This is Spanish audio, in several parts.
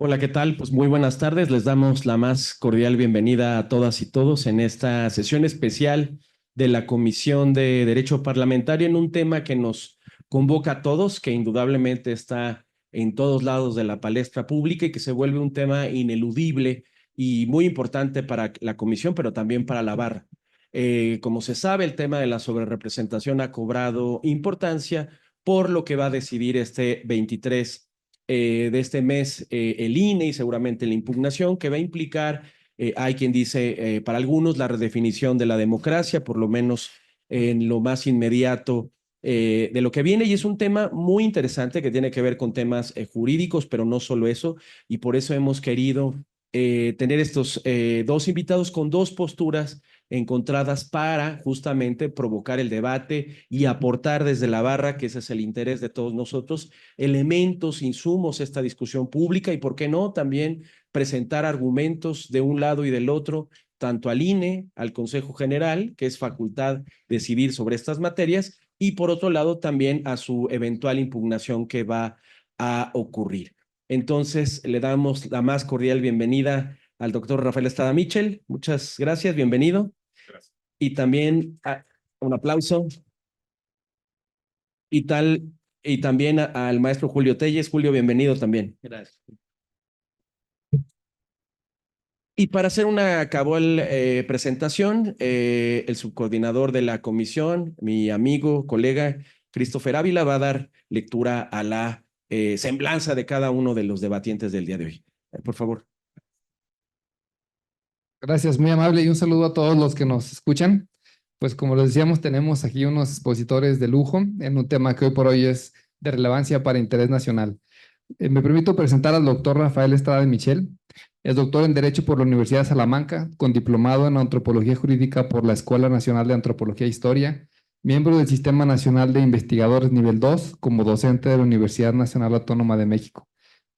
Hola, ¿qué tal? Pues muy buenas tardes. Les damos la más cordial bienvenida a todas y todos en esta sesión especial de la Comisión de Derecho Parlamentario en un tema que nos convoca a todos, que indudablemente está en todos lados de la palestra pública y que se vuelve un tema ineludible y muy importante para la Comisión, pero también para la barra. Como se sabe, el tema de la sobrerepresentación ha cobrado importancia por lo que va a decidir este 23 de este mes el INE y seguramente la impugnación que va a implicar, hay quien dice, para algunos la redefinición de la democracia, por lo menos en lo más inmediato de lo que viene, y es un tema muy interesante que tiene que ver con temas jurídicos, pero no solo eso, y por eso hemos querido tener estos dos invitados con dos posturas encontradas para justamente provocar el debate y aportar desde la barra, que ese es el interés de todos nosotros, elementos, insumos a esta discusión pública y, ¿por qué no?, también presentar argumentos de un lado y del otro, tanto al INE, al Consejo General, que es facultad decidir sobre estas materias, y por otro lado también a su eventual impugnación que va a ocurrir. Entonces, le damos la más cordial bienvenida al doctor Rafael Estrada Mitchell. Muchas gracias, bienvenido. Gracias. Y también un aplauso. Y tal, y también al maestro Julio Telles. Julio, bienvenido también. Gracias. Y para hacer una cabal presentación, el subcoordinador de la comisión, mi amigo, colega Christopher Ávila, va a dar lectura a la semblanza de cada uno de los debatientes del día de hoy. Por favor. Gracias, muy amable, y un saludo a todos los que nos escuchan. Pues como les decíamos, tenemos aquí unos expositores de lujo en un tema que hoy por hoy es de relevancia para interés nacional. Me permito presentar al doctor Rafael Estrada Mitchell. Es doctor en Derecho por la Universidad de Salamanca, con diplomado en Antropología Jurídica por la Escuela Nacional de Antropología e Historia, miembro del Sistema Nacional de Investigadores Nivel 2, como docente de la Universidad Nacional Autónoma de México.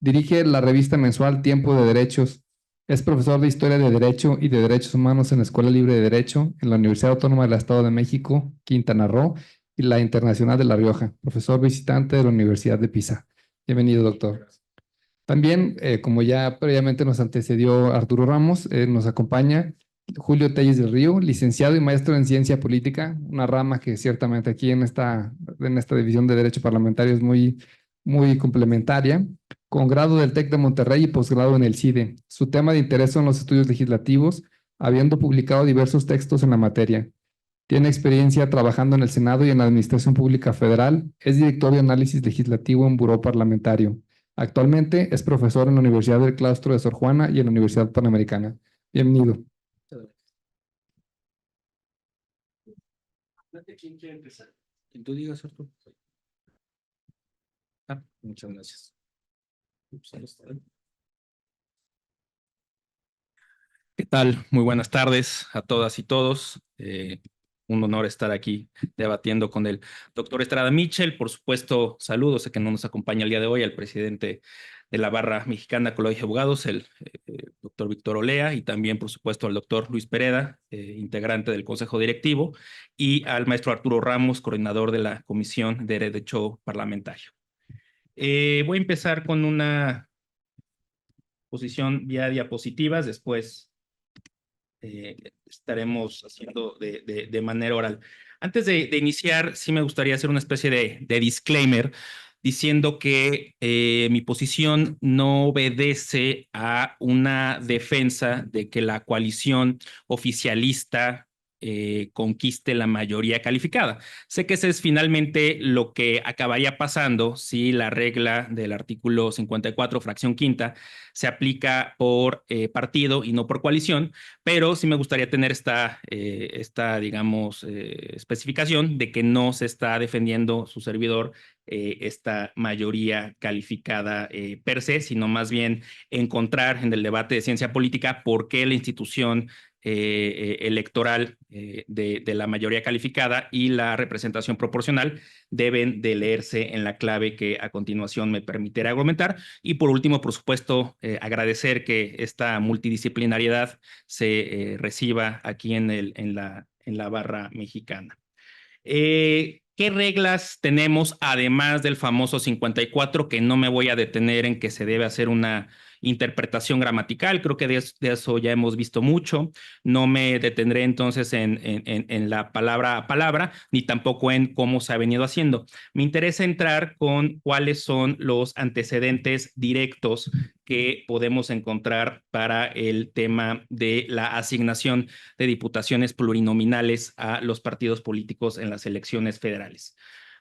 Dirige la revista mensual Tiempo de Derechos. Es profesor de Historia de Derecho y de Derechos Humanos en la Escuela Libre de Derecho en la Universidad Autónoma del Estado de México, Quintana Roo, y la Internacional de La Rioja. Profesor visitante de la Universidad de Pisa. Bienvenido, doctor. También, como ya previamente nos antecedió Arturo Ramos, nos acompaña Julio Telles del Río, licenciado y maestro en Ciencia Política, una rama que ciertamente aquí en esta división de Derecho Parlamentario es muy complementaria, con grado del TEC de Monterrey y posgrado en el CIDE. Su tema de interés son los estudios legislativos, habiendo publicado diversos textos en la materia. Tiene experiencia trabajando en el Senado y en la Administración Pública Federal. Es director de análisis legislativo en Buró Parlamentario. Actualmente es profesor en la Universidad del Claustro de Sor Juana y en la Universidad Panamericana. Bienvenido. ¿Quién quiere empezar? Quien tú digas, Arturo. Muchas gracias. ¿Qué tal? Muy buenas tardes a todas y todos. Un honor estar aquí debatiendo con el doctor Estrada Mitchell. Por supuesto, saludos, sé que no nos acompaña el día de hoy, al presidente de la Barra Mexicana Colegio de Abogados, el doctor Víctor Olea, y también, por supuesto, al doctor Luis Pereda, integrante del Consejo Directivo, y al maestro Arturo Ramos, coordinador de la Comisión de Derecho Parlamentario. Voy a empezar con una posición vía diapositivas, después estaremos haciendo de manera oral. Antes de iniciar, sí me gustaría hacer una especie de disclaimer diciendo que mi posición no obedece a una defensa de que la coalición oficialista conquiste la mayoría calificada. Sé que ese es finalmente lo que acabaría pasando si la regla del artículo 54, fracción quinta, se aplica por partido y no por coalición, pero sí me gustaría tener esta digamos, especificación de que no se está defendiendo su servidor esta mayoría calificada per se, sino más bien encontrar en el debate de ciencia política por qué la institución electoral de la mayoría calificada y la representación proporcional deben de leerse en la clave que a continuación me permitirá argumentar. Y por último, por supuesto, agradecer que esta multidisciplinariedad se reciba aquí en la barra mexicana. ¿Qué reglas tenemos además del famoso 54, que no me voy a detener en que se debe hacer una interpretación gramatical. Creo que de eso ya hemos visto mucho. No me detendré entonces en la palabra a palabra, ni tampoco en cómo se ha venido haciendo. Me interesa entrar con cuáles son los antecedentes directos que podemos encontrar para el tema de la asignación de diputaciones plurinominales a los partidos políticos en las elecciones federales.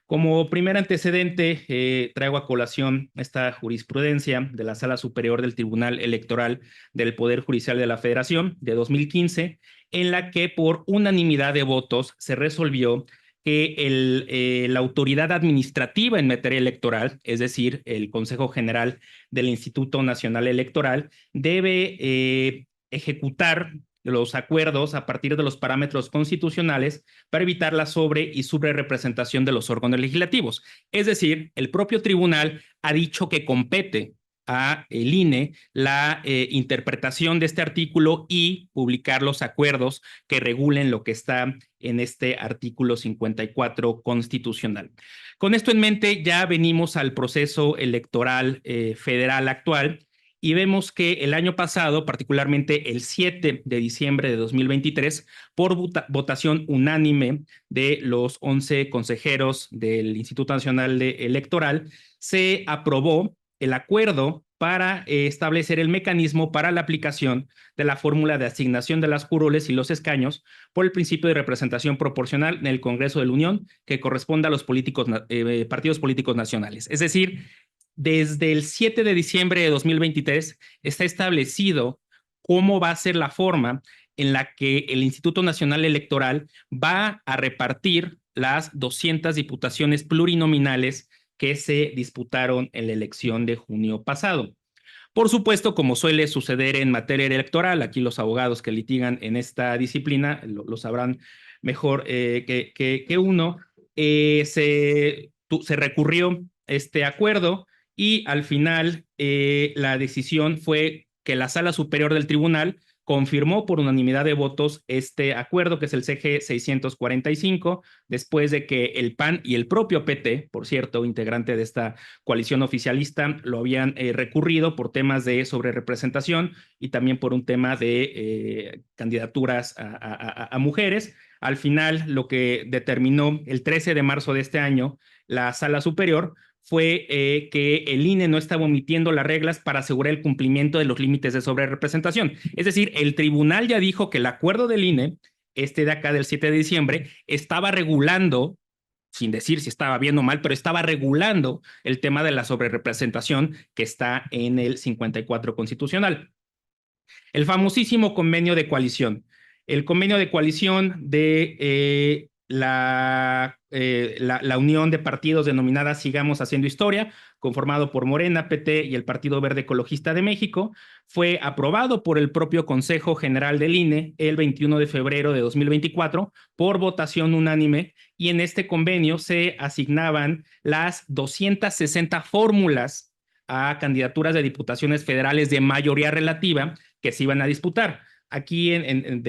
Como primer antecedente, traigo a colación esta jurisprudencia de la Sala Superior del Tribunal Electoral del Poder Judicial de la Federación de 2015, en la que por unanimidad de votos se resolvió que la autoridad administrativa en materia electoral, es decir, el Consejo General del Instituto Nacional Electoral, debe ejecutar los acuerdos a partir de los parámetros constitucionales para evitar la sobre y subrepresentación de los órganos legislativos. Es decir, el propio tribunal ha dicho que compete a el INE la interpretación de este artículo y publicar los acuerdos que regulen lo que está en este artículo 54 constitucional. Con esto en mente, ya venimos al proceso electoral federal actual y vemos que el año pasado, particularmente el 7 de diciembre de 2023, por votación unánime de los 11 consejeros del Instituto Nacional Electoral, se aprobó el acuerdo para establecer el mecanismo para la aplicación de la fórmula de asignación de las curules y los escaños por el principio de representación proporcional en el Congreso de la Unión que corresponde a los partidos políticos nacionales. Es decir, desde el 7 de diciembre de 2023 está establecido cómo va a ser la forma en la que el Instituto Nacional Electoral va a repartir las 200 diputaciones plurinominales que se disputaron en la elección de junio pasado. Por supuesto, como suele suceder en materia electoral, aquí los abogados que litigan en esta disciplina lo sabrán mejor que uno, se recurrió este acuerdo y al final la decisión fue que la Sala Superior del Tribunal confirmó por unanimidad de votos este acuerdo, que es el CG 645, después de que el PAN y el propio PT, por cierto, integrante de esta coalición oficialista, lo habían recurrido por temas de sobrerepresentación y también por un tema de candidaturas a mujeres. Al final, lo que determinó el 13 de marzo de este año la Sala Superior fue que el INE no estaba omitiendo las reglas para asegurar el cumplimiento de los límites de sobrerepresentación. Es decir, el tribunal ya dijo que el acuerdo del INE, de acá del 7 de diciembre, estaba regulando, sin decir si estaba bien o mal, pero estaba regulando el tema de la sobrerepresentación que está en el 54 constitucional. El famosísimo convenio de coalición. El convenio de coalición de la unión de partidos denominada Sigamos Haciendo Historia, conformado por Morena, PT y el Partido Verde Ecologista de México, fue aprobado por el propio Consejo General del INE el 21 de febrero de 2024 por votación unánime, y en este convenio se asignaban las 260 fórmulas a candidaturas de diputaciones federales de mayoría relativa que se iban a disputar. Aquí en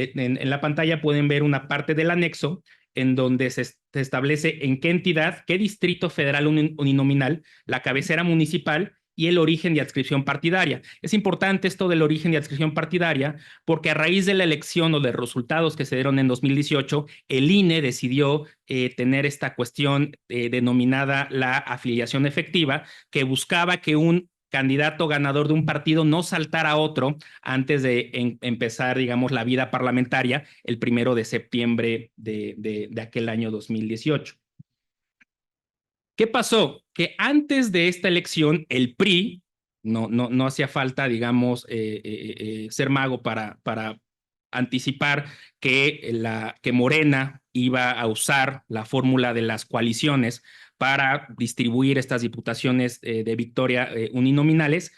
la pantalla pueden ver una parte del anexo en donde se establece en qué entidad, qué distrito federal uninominal, la cabecera municipal y el origen y adscripción partidaria. Es importante esto del origen y adscripción partidaria porque a raíz de la elección o de resultados que se dieron en 2018, el INE decidió tener esta cuestión denominada la afiliación efectiva, que buscaba que un candidato ganador de un partido no saltara a otro antes de empezar, digamos, la vida parlamentaria el 1 de septiembre de aquel año 2018. ¿Qué pasó? Que antes de esta elección, el PRI, no hacía falta, digamos, ser mago para anticipar que Morena iba a usar la fórmula de las coaliciones para distribuir estas diputaciones de victoria uninominales,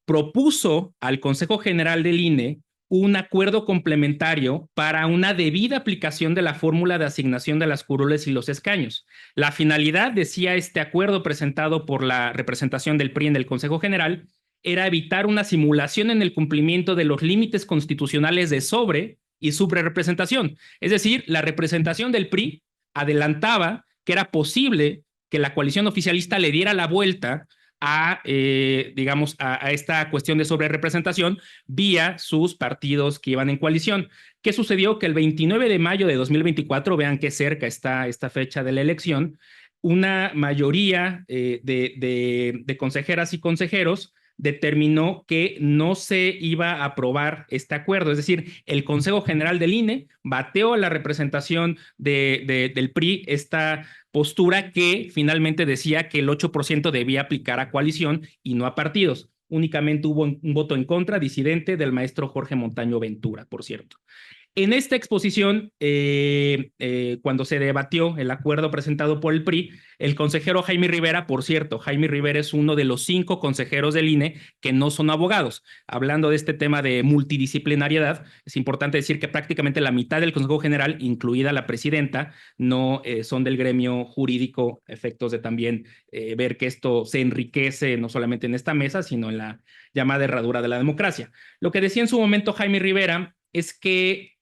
propuso al Consejo General del INE un acuerdo complementario para una debida aplicación de la fórmula de asignación de las curules y los escaños. La finalidad, decía este acuerdo presentado por la representación del PRI en el Consejo General, era evitar una simulación en el cumplimiento de los límites constitucionales de sobre y subrepresentación. Es decir, la representación del PRI adelantaba que era posible que la coalición oficialista le diera la vuelta digamos, a esta cuestión de sobrerepresentación vía sus partidos que iban en coalición. ¿Qué sucedió? Que el 29 de mayo de 2024, vean qué cerca está esta fecha de la elección, una mayoría de consejeras y consejeros determinó que no se iba a aprobar este acuerdo. Es decir, el Consejo General del INE bateó a la representación del PRI esta postura que finalmente decía que el 8% debía aplicar a coalición y no a partidos. Únicamente hubo un voto en contra, disidente, del maestro Jorge Montaño Ventura, por cierto. En esta exposición, cuando se debatió el acuerdo presentado por el PRI, el consejero Jaime Rivera, por cierto, Jaime Rivera es uno de los 5 consejeros del INE que no son abogados. Hablando de este tema de multidisciplinariedad, es importante decir que prácticamente la mitad del Consejo General, incluida la presidenta, no son del gremio jurídico, efectos de también ver que esto se enriquece no solamente en esta mesa, sino en la llamada herradura de la democracia. Lo que decía en su momento Jaime Rivera es que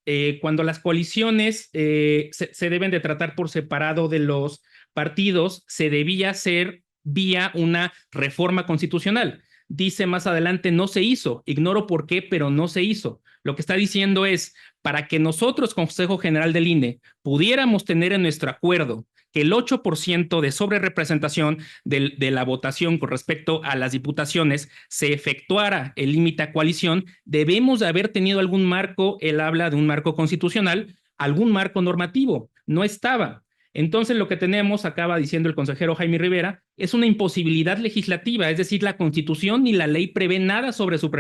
cuando las coaliciones se deben de tratar por separado de los partidos, se debía hacer vía una reforma constitucional. Dice más adelante, no se hizo, ignoro por qué, pero no se hizo. Lo que está diciendo es, para que nosotros, Consejo General del INE, pudiéramos tener en nuestro acuerdo que el 8% de sobrerepresentación de la votación con respecto a las diputaciones se efectuara el límite a coalición, debemos de haber tenido algún marco, él habla de un marco constitucional, algún marco normativo, no estaba. Entonces lo que tenemos, acaba diciendo el consejero Jaime Rivera, es una imposibilidad legislativa, es decir, la Constitución ni la ley prevé nada sobre su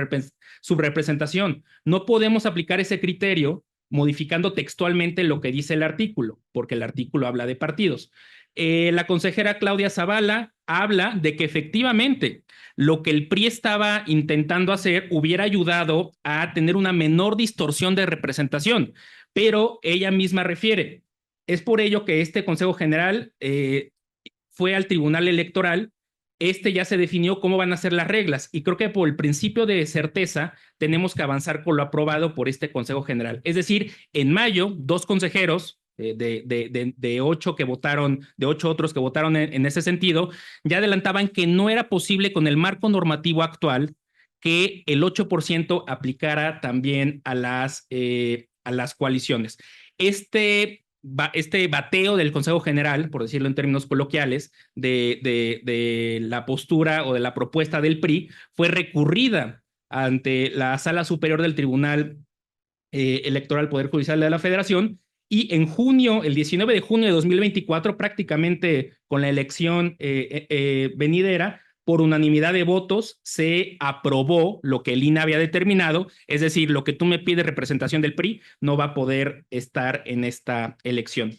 representación. No podemos aplicar ese criterio modificando textualmente lo que dice el artículo, porque el artículo habla de partidos. La consejera Claudia Zavala habla de que efectivamente lo que el PRI estaba intentando hacer hubiera ayudado a tener una menor distorsión de representación, pero ella misma refiere, es por ello que este Consejo General fue al Tribunal Electoral. Ya se definió cómo van a ser las reglas y creo que por el principio de certeza tenemos que avanzar con lo aprobado por este Consejo General. Es decir, en mayo, 2 consejeros de 8 que votaron, de 8 otros que votaron en ese sentido, ya adelantaban que no era posible con el marco normativo actual que el 8% aplicara también a las coaliciones. Este bateo del Consejo General, por decirlo en términos coloquiales, de la postura o de la propuesta del PRI, fue recurrida ante la Sala Superior del Tribunal Electoral Poder Judicial de la Federación, y en junio, el 19 de junio de 2024, prácticamente con la elección venidera, por unanimidad de votos se aprobó lo que el INE había determinado, es decir, lo que tú me pides representación del PRI no va a poder estar en esta elección.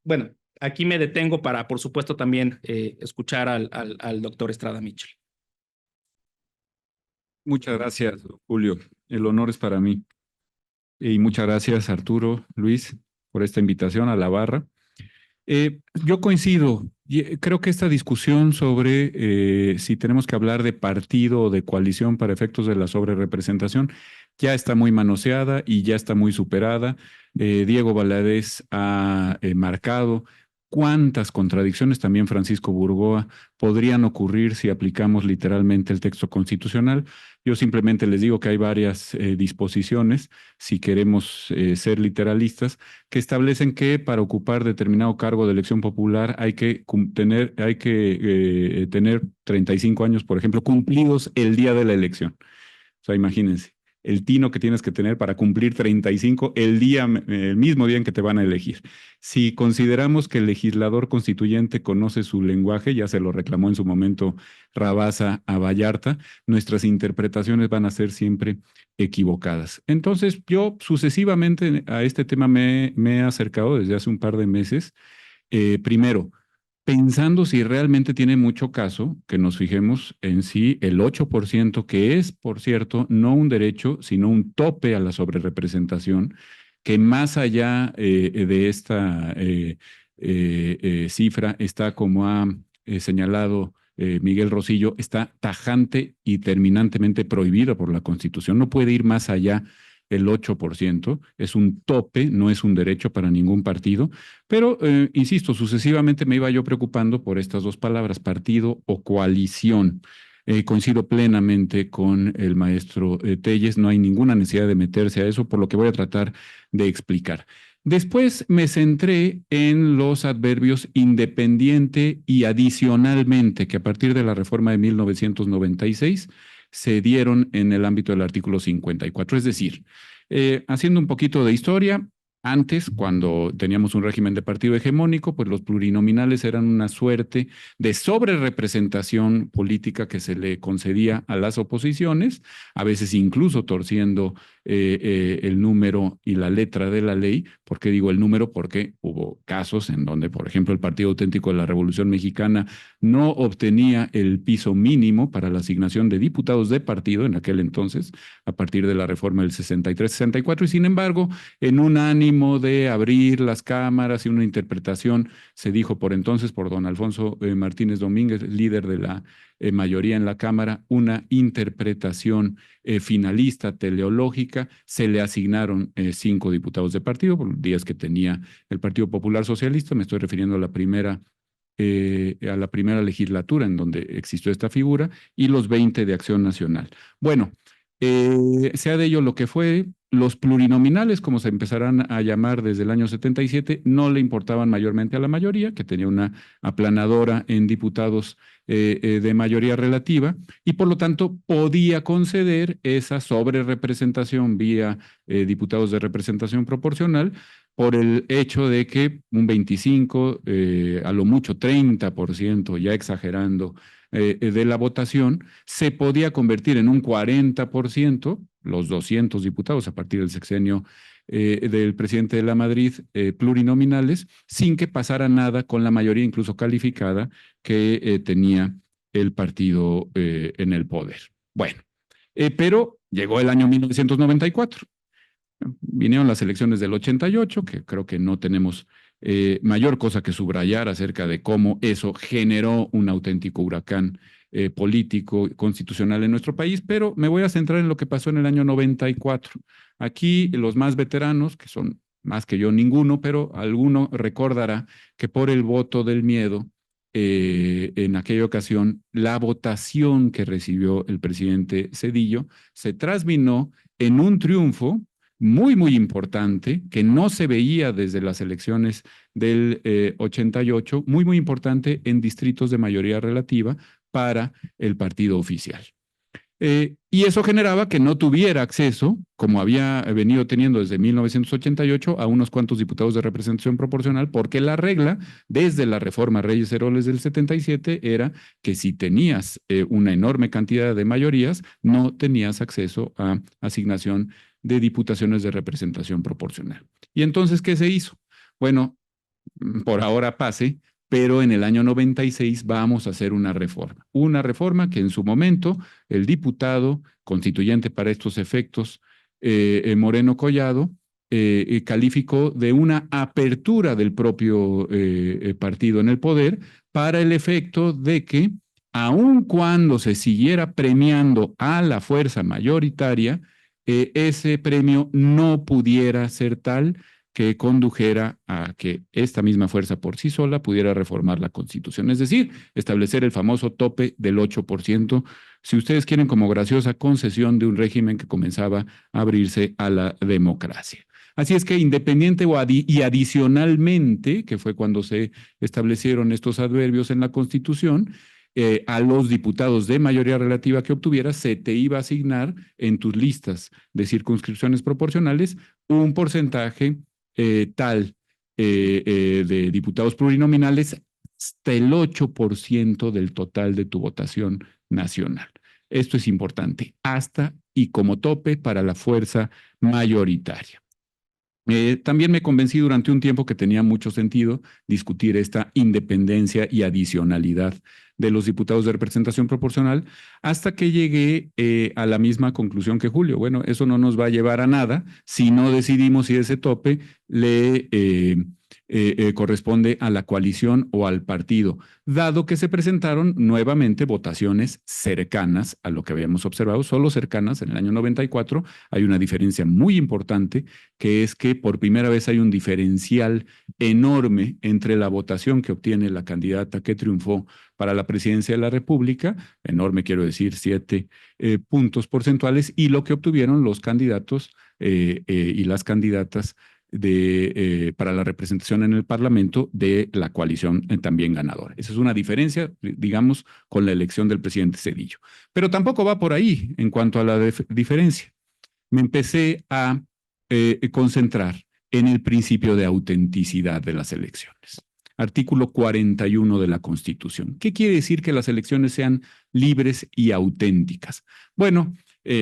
Bueno, aquí me detengo para, por supuesto, también escuchar al doctor Estrada Mitchell. Muchas gracias, Julio. El honor es para mí. Y muchas gracias, Arturo, Luis, por esta invitación a la barra. Yo coincido. Creo que esta discusión sobre si tenemos que hablar de partido o de coalición para efectos de la sobrerepresentación ya está muy manoseada y ya está muy superada. Diego Valadez ha marcado cuántas contradicciones, también Francisco Burgoa, podrían ocurrir si aplicamos literalmente el texto constitucional. Yo simplemente les digo que hay varias disposiciones, si queremos ser literalistas, que establecen que para ocupar determinado cargo de elección popular hay que tener 35 años, por ejemplo, cumplidos el día de la elección. O sea, imagínense, el tino que tienes que tener para cumplir 35 el mismo día en que te van a elegir. Si consideramos que el legislador constituyente conoce su lenguaje, ya se lo reclamó en su momento Rabasa a Vallarta, nuestras interpretaciones van a ser siempre equivocadas. Entonces, yo sucesivamente a este tema me he acercado desde hace un par de meses. Primero, pensando si realmente tiene mucho caso que nos fijemos en si el 8%, que es, por cierto, no un derecho, sino un tope a la sobrerepresentación, que más allá de esta cifra está, como ha señalado Miguel Rosillo, está tajante y terminantemente prohibido por la Constitución. No puede ir más allá el 8%, es un tope, no es un derecho para ningún partido, pero, insisto, sucesivamente me iba yo preocupando por estas dos palabras, partido o coalición. Coincido plenamente con el maestro Telles, no hay ninguna necesidad de meterse a eso, por lo que voy a tratar de explicar. Después me centré en los adverbios independiente y adicionalmente, que a partir de la reforma de 1996 se dieron en el ámbito del artículo 54. Es decir, haciendo un poquito de historia, antes, cuando teníamos un régimen de partido hegemónico, pues los plurinominales eran una suerte de sobrerepresentación política que se le concedía a las oposiciones, a veces incluso torciendo el número y la letra de la ley. ¿Por qué digo el número? Porque hubo casos en donde, por ejemplo, el Partido Auténtico de la Revolución Mexicana no obtenía el piso mínimo para la asignación de diputados de partido en aquel entonces, a partir de la reforma del 63-64, y sin embargo, en un ánimo de abrir las cámaras y una interpretación, se dijo por entonces por don Alfonso Martínez Domínguez, líder de la mayoría en la Cámara, una interpretación finalista teleológica. Se le asignaron 5 diputados de partido, por los días que tenía el Partido Popular Socialista. Me estoy refiriendo a la primera legislatura en donde existió esta figura, y los 20 de Acción Nacional. Bueno, sea de ello lo que fue, los plurinominales, como se empezarán a llamar desde el año 77, no le importaban mayormente a la mayoría, que tenía una aplanadora en diputados de mayoría relativa, y por lo tanto podía conceder esa sobrerepresentación vía diputados de representación proporcional, por el hecho de que un 25, a lo mucho 30%, ya exagerando, de la votación se podía convertir en un 40%, los 200 diputados a partir del sexenio del presidente de la Madrid, plurinominales, sin que pasara nada con la mayoría incluso calificada que tenía el partido en el poder. Bueno, pero llegó el año 1994. Vinieron las elecciones del 88, que creo que no tenemos mayor cosa que subrayar acerca de cómo eso generó un auténtico huracán político, constitucional en nuestro país, pero me voy a centrar en lo que pasó en el año 94. Aquí los más veteranos, que son más que yo ninguno, pero alguno recordará que por el voto del miedo, en aquella ocasión, la votación que recibió el presidente Zedillo se transminó en un triunfo muy, muy importante, que no se veía desde las elecciones del 88, muy, muy importante en distritos de mayoría relativa para el partido oficial. Y eso generaba que no tuviera acceso, como había venido teniendo desde 1988, a unos cuantos diputados de representación proporcional, porque la regla, desde la reforma Reyes-Heroles del 77, era que si tenías una enorme cantidad de mayorías, no tenías acceso a asignación de diputaciones de representación proporcional. ¿Y entonces qué se hizo? Bueno, por ahora pase, pero en el año 96 vamos a hacer una reforma que en su momento el diputado constituyente para estos efectos, Moreno Collado, calificó de una apertura del propio partido en el poder, para el efecto de que, aun cuando se siguiera premiando a la fuerza mayoritaria, ese premio no pudiera ser tal que condujera a que esta misma fuerza por sí sola pudiera reformar la Constitución, es decir, establecer el famoso tope del 8%, si ustedes quieren, como graciosa concesión de un régimen que comenzaba a abrirse a la democracia. Así es que independiente y adicionalmente, que fue cuando se establecieron estos adverbios en la Constitución, a los diputados de mayoría relativa que obtuvieras, se te iba a asignar en tus listas de circunscripciones proporcionales un porcentaje tal de diputados plurinominales, hasta el 8% del total de tu votación nacional. Esto es importante, hasta y como tope para la fuerza mayoritaria. También me convencí durante un tiempo que tenía mucho sentido discutir esta independencia y adicionalidad de los diputados de representación proporcional, hasta que llegué a la misma conclusión que Julio. Bueno, eso no nos va a llevar a nada si no decidimos si ese tope le corresponde a la coalición o al partido, dado que se presentaron nuevamente votaciones cercanas a lo que habíamos observado, solo cercanas en el año 94. Hay una diferencia muy importante, que es que por primera vez hay un diferencial enorme entre la votación que obtiene la candidata que triunfó para la presidencia de la República, enorme quiero decir 7 puntos porcentuales, y lo que obtuvieron los candidatos y las candidatas para la representación en el Parlamento de la coalición también ganadora. Esa es una diferencia, digamos, con la elección del presidente Zedillo. Pero tampoco va por ahí en cuanto a la diferencia. Me empecé a concentrar en el principio de autenticidad de las elecciones. Artículo 41 de la Constitución. ¿Qué quiere decir que las elecciones sean libres y auténticas? Bueno,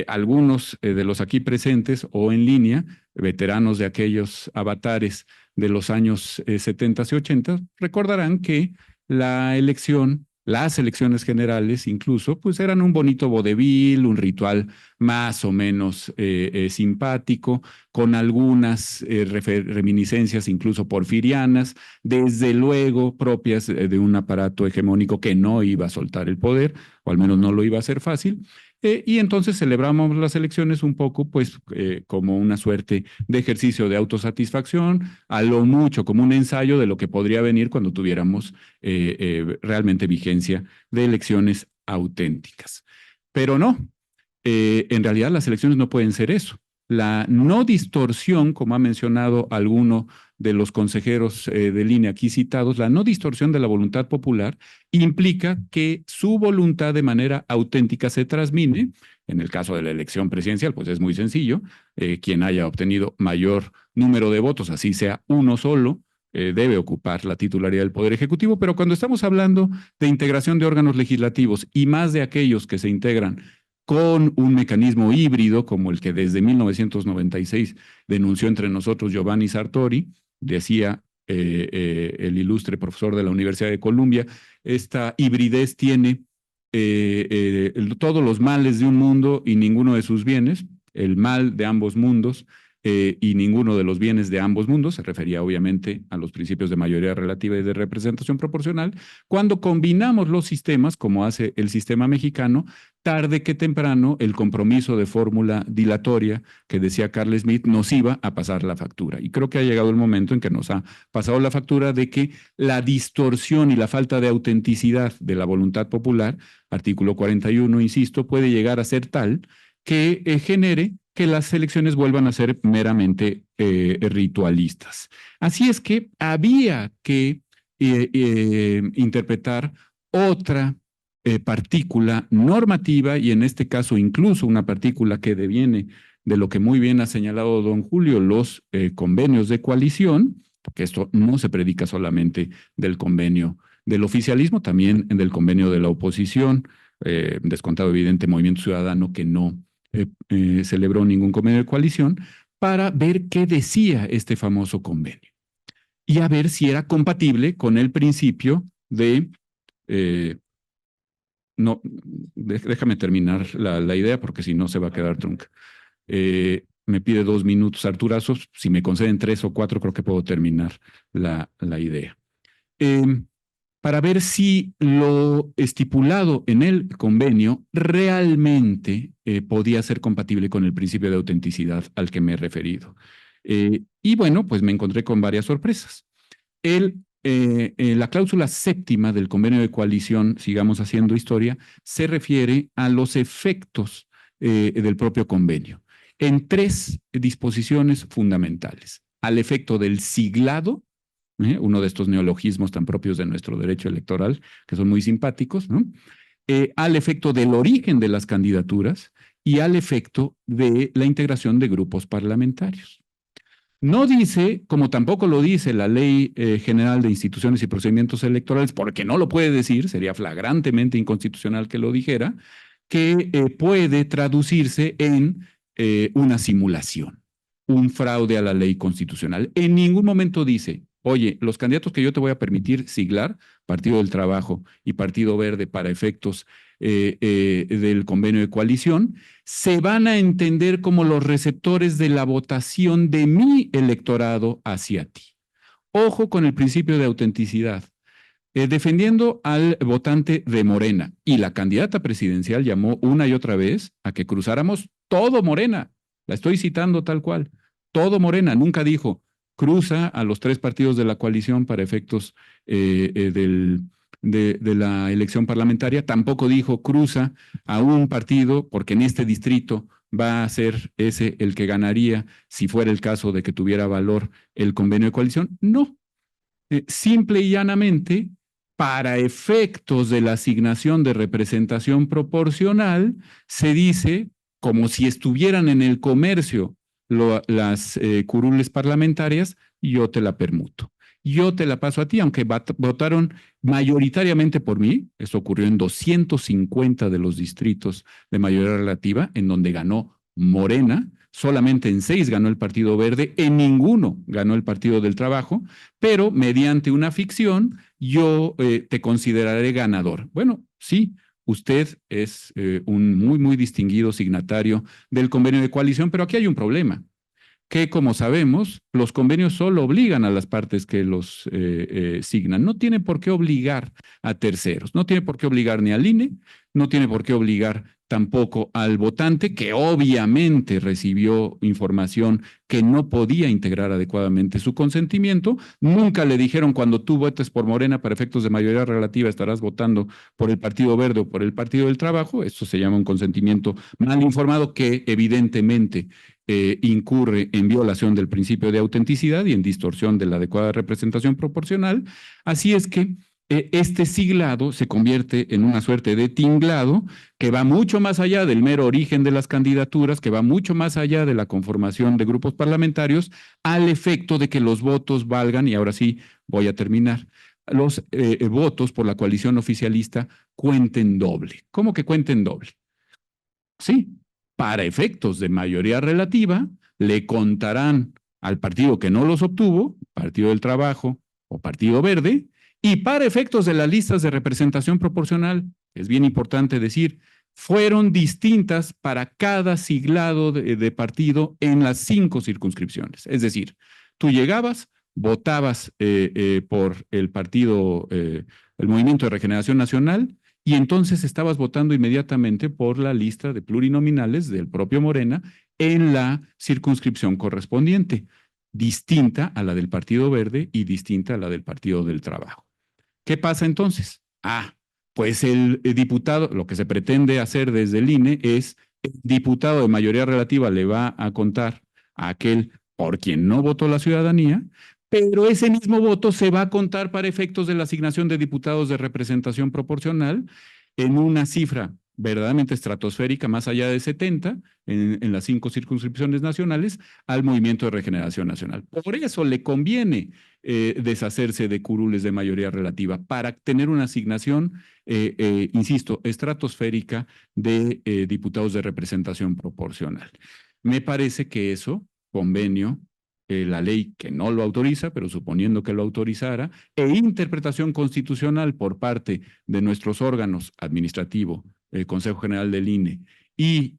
algunos de los aquí presentes o en línea, veteranos de aquellos avatares de los años 70 y 80, recordarán que las elecciones generales incluso, pues eran un bonito vodevil, un ritual más o menos simpático, con algunas reminiscencias incluso porfirianas, desde luego propias de un aparato hegemónico que no iba a soltar el poder, o al menos no lo iba a hacer fácil. Y entonces celebramos las elecciones un poco, pues, como una suerte de ejercicio de autosatisfacción, a lo mucho como un ensayo de lo que podría venir cuando tuviéramos realmente vigencia de elecciones auténticas. Pero no, en realidad las elecciones no pueden ser eso. La no distorsión, como ha mencionado alguno de los consejeros de línea aquí citados, la no distorsión de la voluntad popular implica que su voluntad de manera auténtica se transmite. En el caso de la elección presidencial, pues es muy sencillo. Quien haya obtenido mayor número de votos, así sea uno solo, debe ocupar la titularidad del Poder Ejecutivo. Pero cuando estamos hablando de integración de órganos legislativos y más de aquellos que se integran con un mecanismo híbrido como el que desde 1996 denunció entre nosotros Giovanni Sartori, decía el ilustre profesor de la Universidad de Columbia, esta hibridez tiene todos los males de un mundo y ninguno de sus bienes, el mal de ambos mundos y ninguno de los bienes de ambos mundos, se refería obviamente a los principios de mayoría relativa y de representación proporcional. Cuando combinamos los sistemas, como hace el sistema mexicano, tarde que temprano el compromiso de fórmula dilatoria que decía Carl Smith nos iba a pasar la factura. Y creo que ha llegado el momento en que nos ha pasado la factura de que la distorsión y la falta de autenticidad de la voluntad popular, artículo 41, insisto, puede llegar a ser tal que genere que las elecciones vuelvan a ser meramente ritualistas. Así es que había que interpretar otra partícula normativa, y en este caso incluso una partícula que deviene de lo que muy bien ha señalado don Julio, los convenios de coalición, porque esto no se predica solamente del convenio del oficialismo, también del convenio de la oposición, descontado evidente Movimiento Ciudadano que no celebró ningún convenio de coalición, para ver qué decía este famoso convenio y a ver si era compatible con el principio de no, déjame terminar la idea porque si no se va a quedar trunca. Me pide 2 minutos Arturazos, si me conceden 3 o 4 creo que puedo terminar la idea. Para ver si lo estipulado en el convenio realmente podía ser compatible con el principio de autenticidad al que me he referido. Y bueno, pues me encontré con varias sorpresas. La cláusula 7ª del convenio de coalición, sigamos haciendo historia, se refiere a los efectos del propio convenio en 3 disposiciones fundamentales. Al efecto del siglado, uno de estos neologismos tan propios de nuestro derecho electoral, que son muy simpáticos, ¿no? Al efecto del origen de las candidaturas y al efecto de la integración de grupos parlamentarios. No dice, como tampoco lo dice la Ley General de Instituciones y Procedimientos Electorales, porque no lo puede decir, sería flagrantemente inconstitucional que lo dijera, que puede traducirse en una simulación, un fraude a la ley constitucional. En ningún momento dice, oye, los candidatos que yo te voy a permitir siglar, Partido del Trabajo y Partido Verde para efectos del convenio de coalición, se van a entender como los receptores de la votación de mi electorado hacia ti. Ojo con el principio de autenticidad. Defendiendo al votante de Morena, y la candidata presidencial llamó una y otra vez a que cruzáramos todo Morena. La estoy citando tal cual. Todo Morena. Nunca dijo cruza a los 3 partidos de la coalición para efectos de la elección parlamentaria. Tampoco dijo cruza a un partido, porque en este distrito va a ser ese el que ganaría si fuera el caso de que tuviera valor el convenio de coalición. No. Simple y llanamente, para efectos de la asignación de representación proporcional, se dice, como si estuvieran en el comercio las curules parlamentarias, yo te la permuto. Yo te la paso a ti, aunque votaron mayoritariamente por mí. Eso ocurrió en 250 de los distritos de mayoría relativa, en donde ganó Morena. Solamente en 6 ganó el Partido Verde, en ninguno ganó el Partido del Trabajo, pero mediante una ficción yo te consideraré ganador. Bueno, sí, usted es un muy distinguido signatario del convenio de coalición, pero aquí hay un problema, que como sabemos, los convenios solo obligan a las partes que los signan. No tiene por qué obligar a terceros, no tiene por qué obligar ni al INE, no tiene por qué obligar tampoco al votante, que obviamente recibió información que no podía integrar adecuadamente su consentimiento. Nunca le dijeron cuando tú votes por Morena para efectos de mayoría relativa estarás votando por el Partido Verde o por el Partido del Trabajo. Esto se llama un consentimiento mal informado que evidentemente incurre en violación del principio de autenticidad y en distorsión de la adecuada representación proporcional. Así es que este siglado se convierte en una suerte de tinglado que va mucho más allá del mero origen de las candidaturas, que va mucho más allá de la conformación de grupos parlamentarios, al efecto de que los votos valgan, y ahora sí voy a terminar, los votos por la coalición oficialista cuenten doble. ¿Cómo que cuenten doble? Sí, para efectos de mayoría relativa, le contarán al partido que no los obtuvo, Partido del Trabajo o Partido Verde, y para efectos de las listas de representación proporcional, es bien importante decir, fueron distintas para cada siglado de partido en las 5 circunscripciones. Es decir, tú llegabas, votabas por el partido, el Movimiento de Regeneración Nacional, y entonces estabas votando inmediatamente por la lista de plurinominales del propio Morena en la circunscripción correspondiente, distinta a la del Partido Verde y distinta a la del Partido del Trabajo. ¿Qué pasa entonces? Pues el diputado, lo que se pretende hacer desde el INE es, el diputado de mayoría relativa le va a contar a aquel por quien no votó la ciudadanía, pero ese mismo voto se va a contar para efectos de la asignación de diputados de representación proporcional en una cifra verdaderamente estratosférica, más allá de 70, en las 5 circunscripciones nacionales, al Movimiento de Regeneración Nacional. Por eso le conviene deshacerse de curules de mayoría relativa, para tener una asignación, insisto, estratosférica de diputados de representación proporcional. Me parece que eso, convenio, la ley que no lo autoriza, pero suponiendo que lo autorizara, e interpretación constitucional por parte de nuestros órganos administrativo, el Consejo General del INE y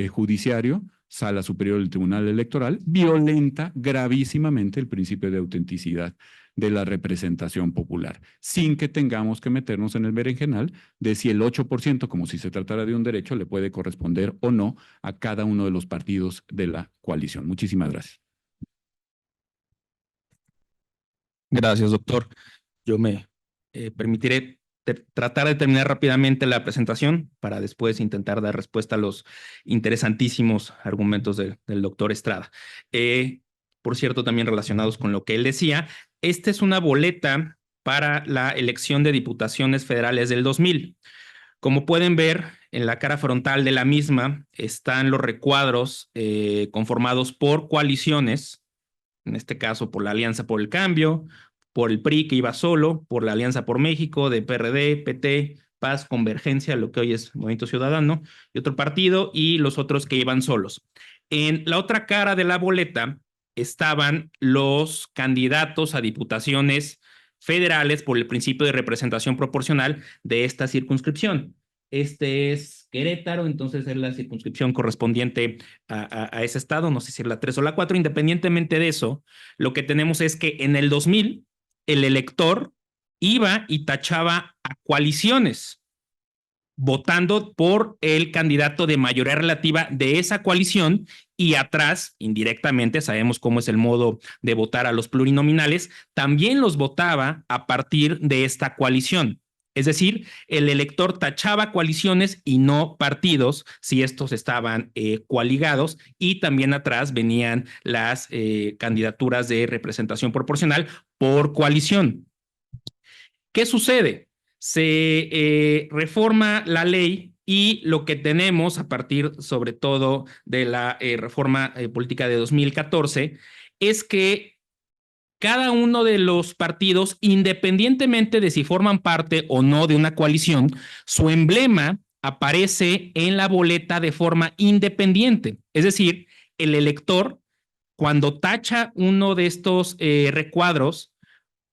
judiciario, Sala Superior del Tribunal Electoral, violenta gravísimamente el principio de autenticidad de la representación popular, sin que tengamos que meternos en el berenjenal de si el 8%, como si se tratara de un derecho, le puede corresponder o no a cada uno de los partidos de la coalición. Muchísimas gracias. Gracias, doctor. Yo me permitiré tratar de terminar rápidamente la presentación para después intentar dar respuesta a los interesantísimos argumentos del doctor Estrada. Por cierto, también relacionados con lo que él decía, esta es una boleta para la elección de diputaciones federales del 2000. Como pueden ver, en la cara frontal de la misma están los recuadros conformados por coaliciones, en este caso por la Alianza por el Cambio, por el PRI que iba solo, por la Alianza por México, de PRD, PT, Paz, Convergencia, lo que hoy es Movimiento Ciudadano, y otro partido, y los otros que iban solos. En la otra cara de la boleta estaban los candidatos a diputaciones federales por el principio de representación proporcional de esta circunscripción. Este es Querétaro, entonces es la circunscripción correspondiente a ese estado, no sé si es la 3 o la 4. Independientemente de eso, lo que tenemos es que en el 2000 el elector iba y tachaba a coaliciones, votando por el candidato de mayoría relativa de esa coalición, y atrás, indirectamente, sabemos cómo es el modo de votar a los plurinominales, también los votaba a partir de esta coalición. Es decir, el elector tachaba coaliciones y no partidos si estos estaban coaligados, y también atrás venían las candidaturas de representación proporcional por coalición. ¿Qué sucede? Se reforma la ley y lo que tenemos a partir sobre todo de la reforma política de 2014 es que cada uno de los partidos, independientemente de si forman parte o no de una coalición, su emblema aparece en la boleta de forma independiente. Es decir, el elector, cuando tacha uno de estos recuadros,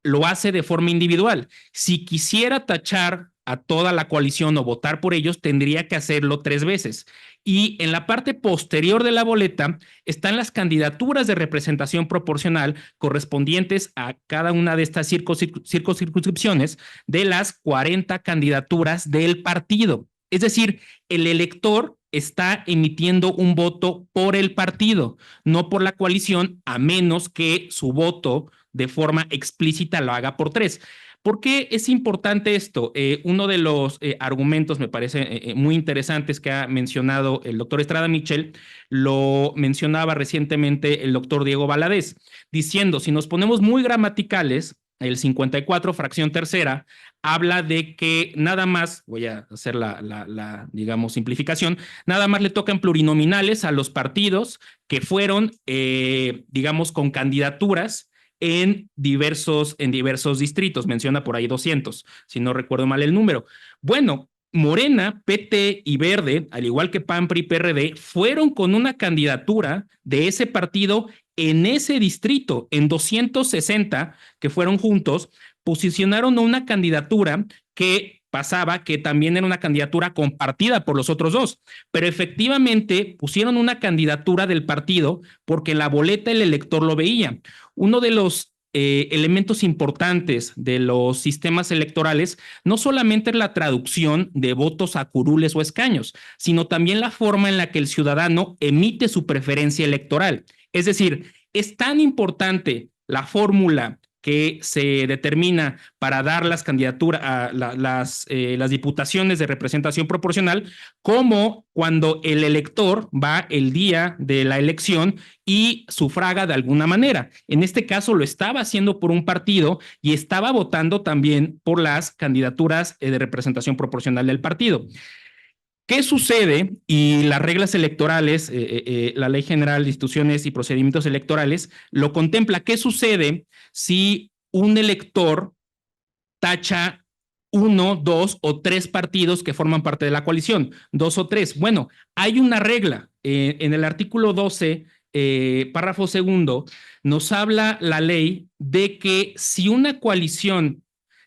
lo hace de forma individual. Si quisiera tachar a toda la coalición o votar por ellos, tendría que hacerlo 3 veces. Y en la parte posterior de la boleta están las candidaturas de representación proporcional correspondientes a cada una de estas circunscripciones de las 40 candidaturas del partido. Es decir, el elector está emitiendo un voto por el partido, no por la coalición, a menos que su voto de forma explícita lo haga por 3. ¿Por qué es importante esto? Uno de los argumentos me parece muy interesantes que ha mencionado el doctor Estrada Michel, lo mencionaba recientemente el doctor Diego Valadez, diciendo, si nos ponemos muy gramaticales, el 54, fracción tercera, habla de que nada más, voy a hacer digamos, simplificación, nada más le tocan plurinominales a los partidos que fueron, digamos, con candidaturas en diversos distritos. Menciona por ahí 200, si no recuerdo mal el número. Bueno, Morena, PT y Verde, al igual que PAN, PRI, PRD, fueron con una candidatura de ese partido en ese distrito, en 260 que fueron juntos, posicionaron una candidatura que pasaba, que también era una candidatura compartida por los otros dos, pero efectivamente pusieron una candidatura del partido porque en la boleta el elector lo veía. Uno de los elementos importantes de los sistemas electorales no solamente es la traducción de votos a curules o escaños, sino también la forma en la que el ciudadano emite su preferencia electoral. Es decir, es tan importante la fórmula que se determina para dar las candidaturas a las diputaciones de representación proporcional, como cuando el elector va el día de la elección y sufraga de alguna manera. En este caso lo estaba haciendo por un partido y estaba votando también por las candidaturas de representación proporcional del partido. ¿Qué sucede? Y las reglas electorales, la Ley General de Instituciones y Procedimientos Electorales, lo contempla. ¿Qué sucede si un elector tacha 1, 2 o 3 partidos que forman parte de la coalición? 2 o 3. Bueno, hay una regla. En el artículo 12, párrafo segundo, nos habla la ley de que si una coalición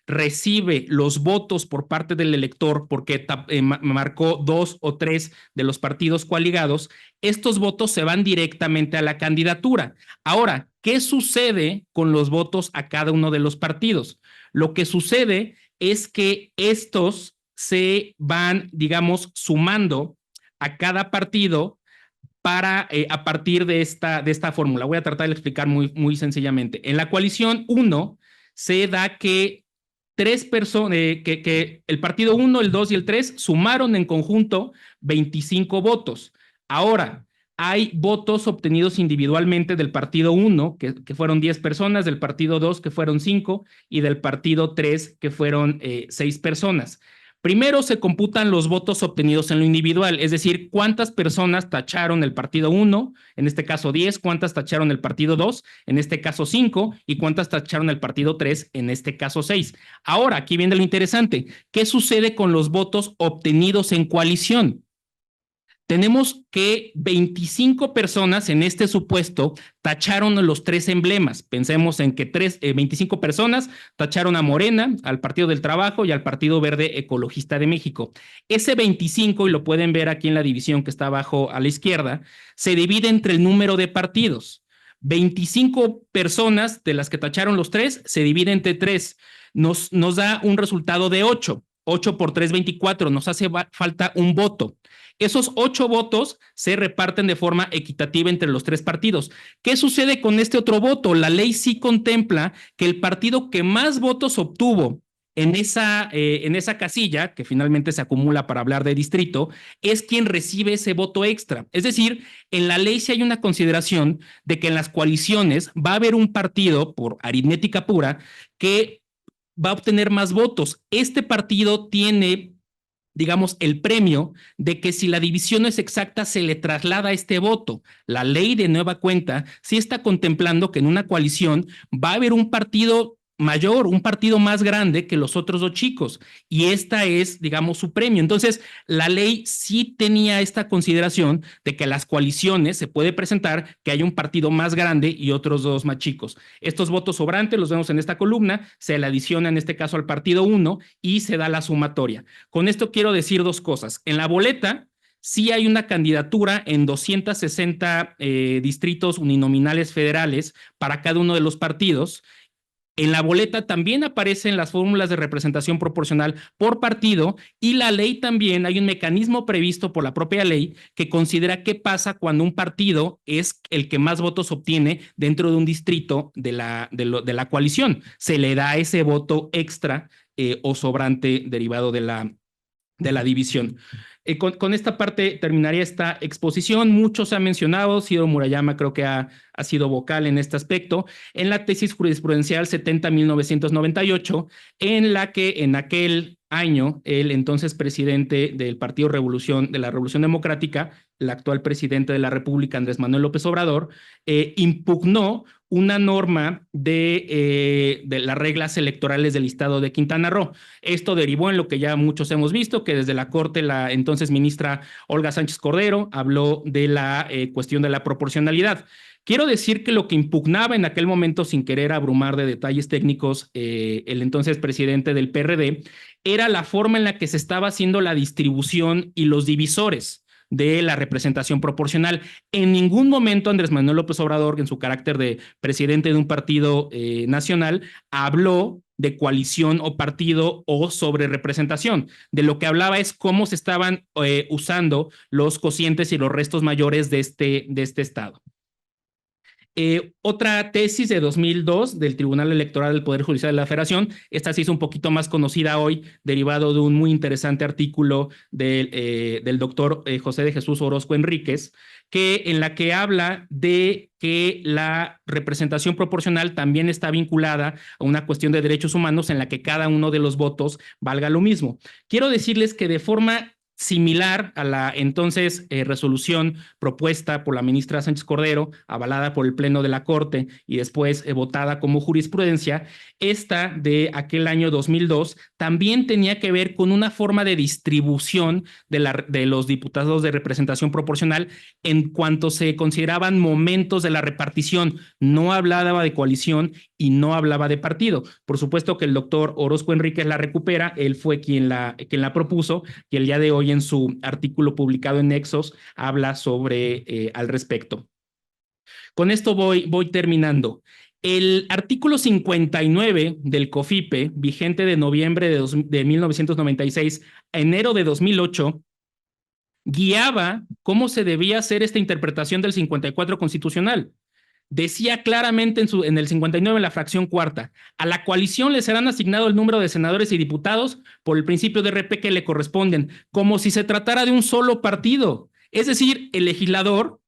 recibe los votos por parte del elector porque marcó 2 o 3 de los partidos coaligados, estos votos se van directamente a la candidatura. Ahora, ¿qué sucede con los votos a cada uno de los partidos? Lo que sucede es que estos se van, digamos, sumando a cada partido para, a partir de esta fórmula. Voy a tratar de explicar muy sencillamente. En la coalición 1 se da que 3 personas, que el partido 1, el 2 y el 3 sumaron en conjunto 25 votos. Ahora, hay votos obtenidos individualmente del partido 1, que fueron 10 personas, del partido 2, que fueron 5, y del partido 3, que fueron 6 personas. Primero se computan los votos obtenidos en lo individual, es decir, cuántas personas tacharon el partido 1, en este caso 10, cuántas tacharon el partido 2, en este caso 5, y cuántas tacharon el partido 3, en este caso 6. Ahora, aquí viene lo interesante. ¿Qué sucede con los votos obtenidos en coalición? tenemos que 25 personas en este supuesto tacharon los 3 emblemas. Pensemos en que 25 personas tacharon a Morena, al Partido del Trabajo y al Partido Verde Ecologista de México. Ese 25, y lo pueden ver aquí en la división que está abajo a la izquierda, se divide entre el número de partidos. 25 personas de las que tacharon los 3 se divide entre 3. Nos da un resultado de 8. 8 por 3, 24. Nos hace falta un voto. Esos 8 votos se reparten de forma equitativa entre los 3 partidos. ¿Qué sucede con este otro voto? La ley sí contempla que el partido que más votos obtuvo en esa casilla, que finalmente se acumula para hablar de distrito, es quien recibe ese voto extra. Es decir, en la ley sí hay una consideración de que en las coaliciones va a haber un partido, por aritmética pura, que va a obtener más votos. Este partido tiene, digamos, el premio de que si la división no es exacta, se le traslada este voto. La ley de nueva cuenta sí está contemplando que en una coalición va a haber un partido mayor, un partido más grande que los otros 2 chicos, y esta es, digamos, su premio. Entonces, la ley sí tenía esta consideración de que las coaliciones se puede presentar que hay un partido más grande y otros 2 más chicos. Estos votos sobrantes los vemos en esta columna, se le adiciona en este caso al partido 1 y se da la sumatoria. Con esto quiero decir 2 cosas. En la boleta sí hay una candidatura en 260 distritos uninominales federales para cada uno de los partidos. En la boleta también aparecen las fórmulas de representación proporcional por partido, y la ley también, hay un mecanismo previsto por la propia ley que considera qué pasa cuando un partido es el que más votos obtiene dentro de un distrito de la coalición. Se le da ese voto extra o sobrante derivado de la división. Con esta parte terminaría esta exposición. Muchos han mencionado, Ciro Murayama creo que ha sido vocal en este aspecto, en la tesis jurisprudencial 70-1998, en la que en aquel año el entonces presidente del Partido de la Revolución Democrática, el actual presidente de la República, Andrés Manuel López Obrador, impugnó una norma de las reglas electorales del estado de Quintana Roo. Esto derivó en lo que ya muchos hemos visto, que desde la Corte la entonces ministra Olga Sánchez Cordero habló de la cuestión de la proporcionalidad. Quiero decir que lo que impugnaba en aquel momento, sin querer abrumar de detalles técnicos, el entonces presidente del PRD, era la forma en la que se estaba haciendo la distribución y los divisores de la representación proporcional. En ningún momento Andrés Manuel López Obrador, en su carácter de presidente de un partido nacional, habló de coalición o partido o sobre representación. De lo que hablaba es cómo se estaban usando los cocientes y los restos mayores de este estado. Otra tesis de 2002 del Tribunal Electoral del Poder Judicial de la Federación, esta se hizo un poquito más conocida hoy, derivado de un muy interesante artículo del doctor José de Jesús Orozco Enríquez, en la que habla de que la representación proporcional también está vinculada a una cuestión de derechos humanos en la que cada uno de los votos valga lo mismo. Quiero decirles que de forma similar a la entonces resolución propuesta por la ministra Sánchez Cordero, avalada por el Pleno de la Corte y después votada como jurisprudencia, esta de aquel año 2002 también tenía que ver con una forma de distribución de los diputados de representación proporcional en cuanto se consideraban momentos de la repartición. No hablaba de coalición y no hablaba de partido. Por supuesto que el doctor Orozco Enríquez la recupera, él fue quien la propuso, y el día de hoy en su artículo publicado en Nexos habla sobre al respecto. Con esto voy terminando. El artículo 59 del COFIPE, vigente de noviembre de 1996 a enero de 2008, guiaba cómo se debía hacer esta interpretación del 54 constitucional. Decía claramente en el 59, en la fracción cuarta, a la coalición le serán asignado el número de senadores y diputados por el principio de RP que le corresponden, como si se tratara de un solo partido. Es decir, el legislador,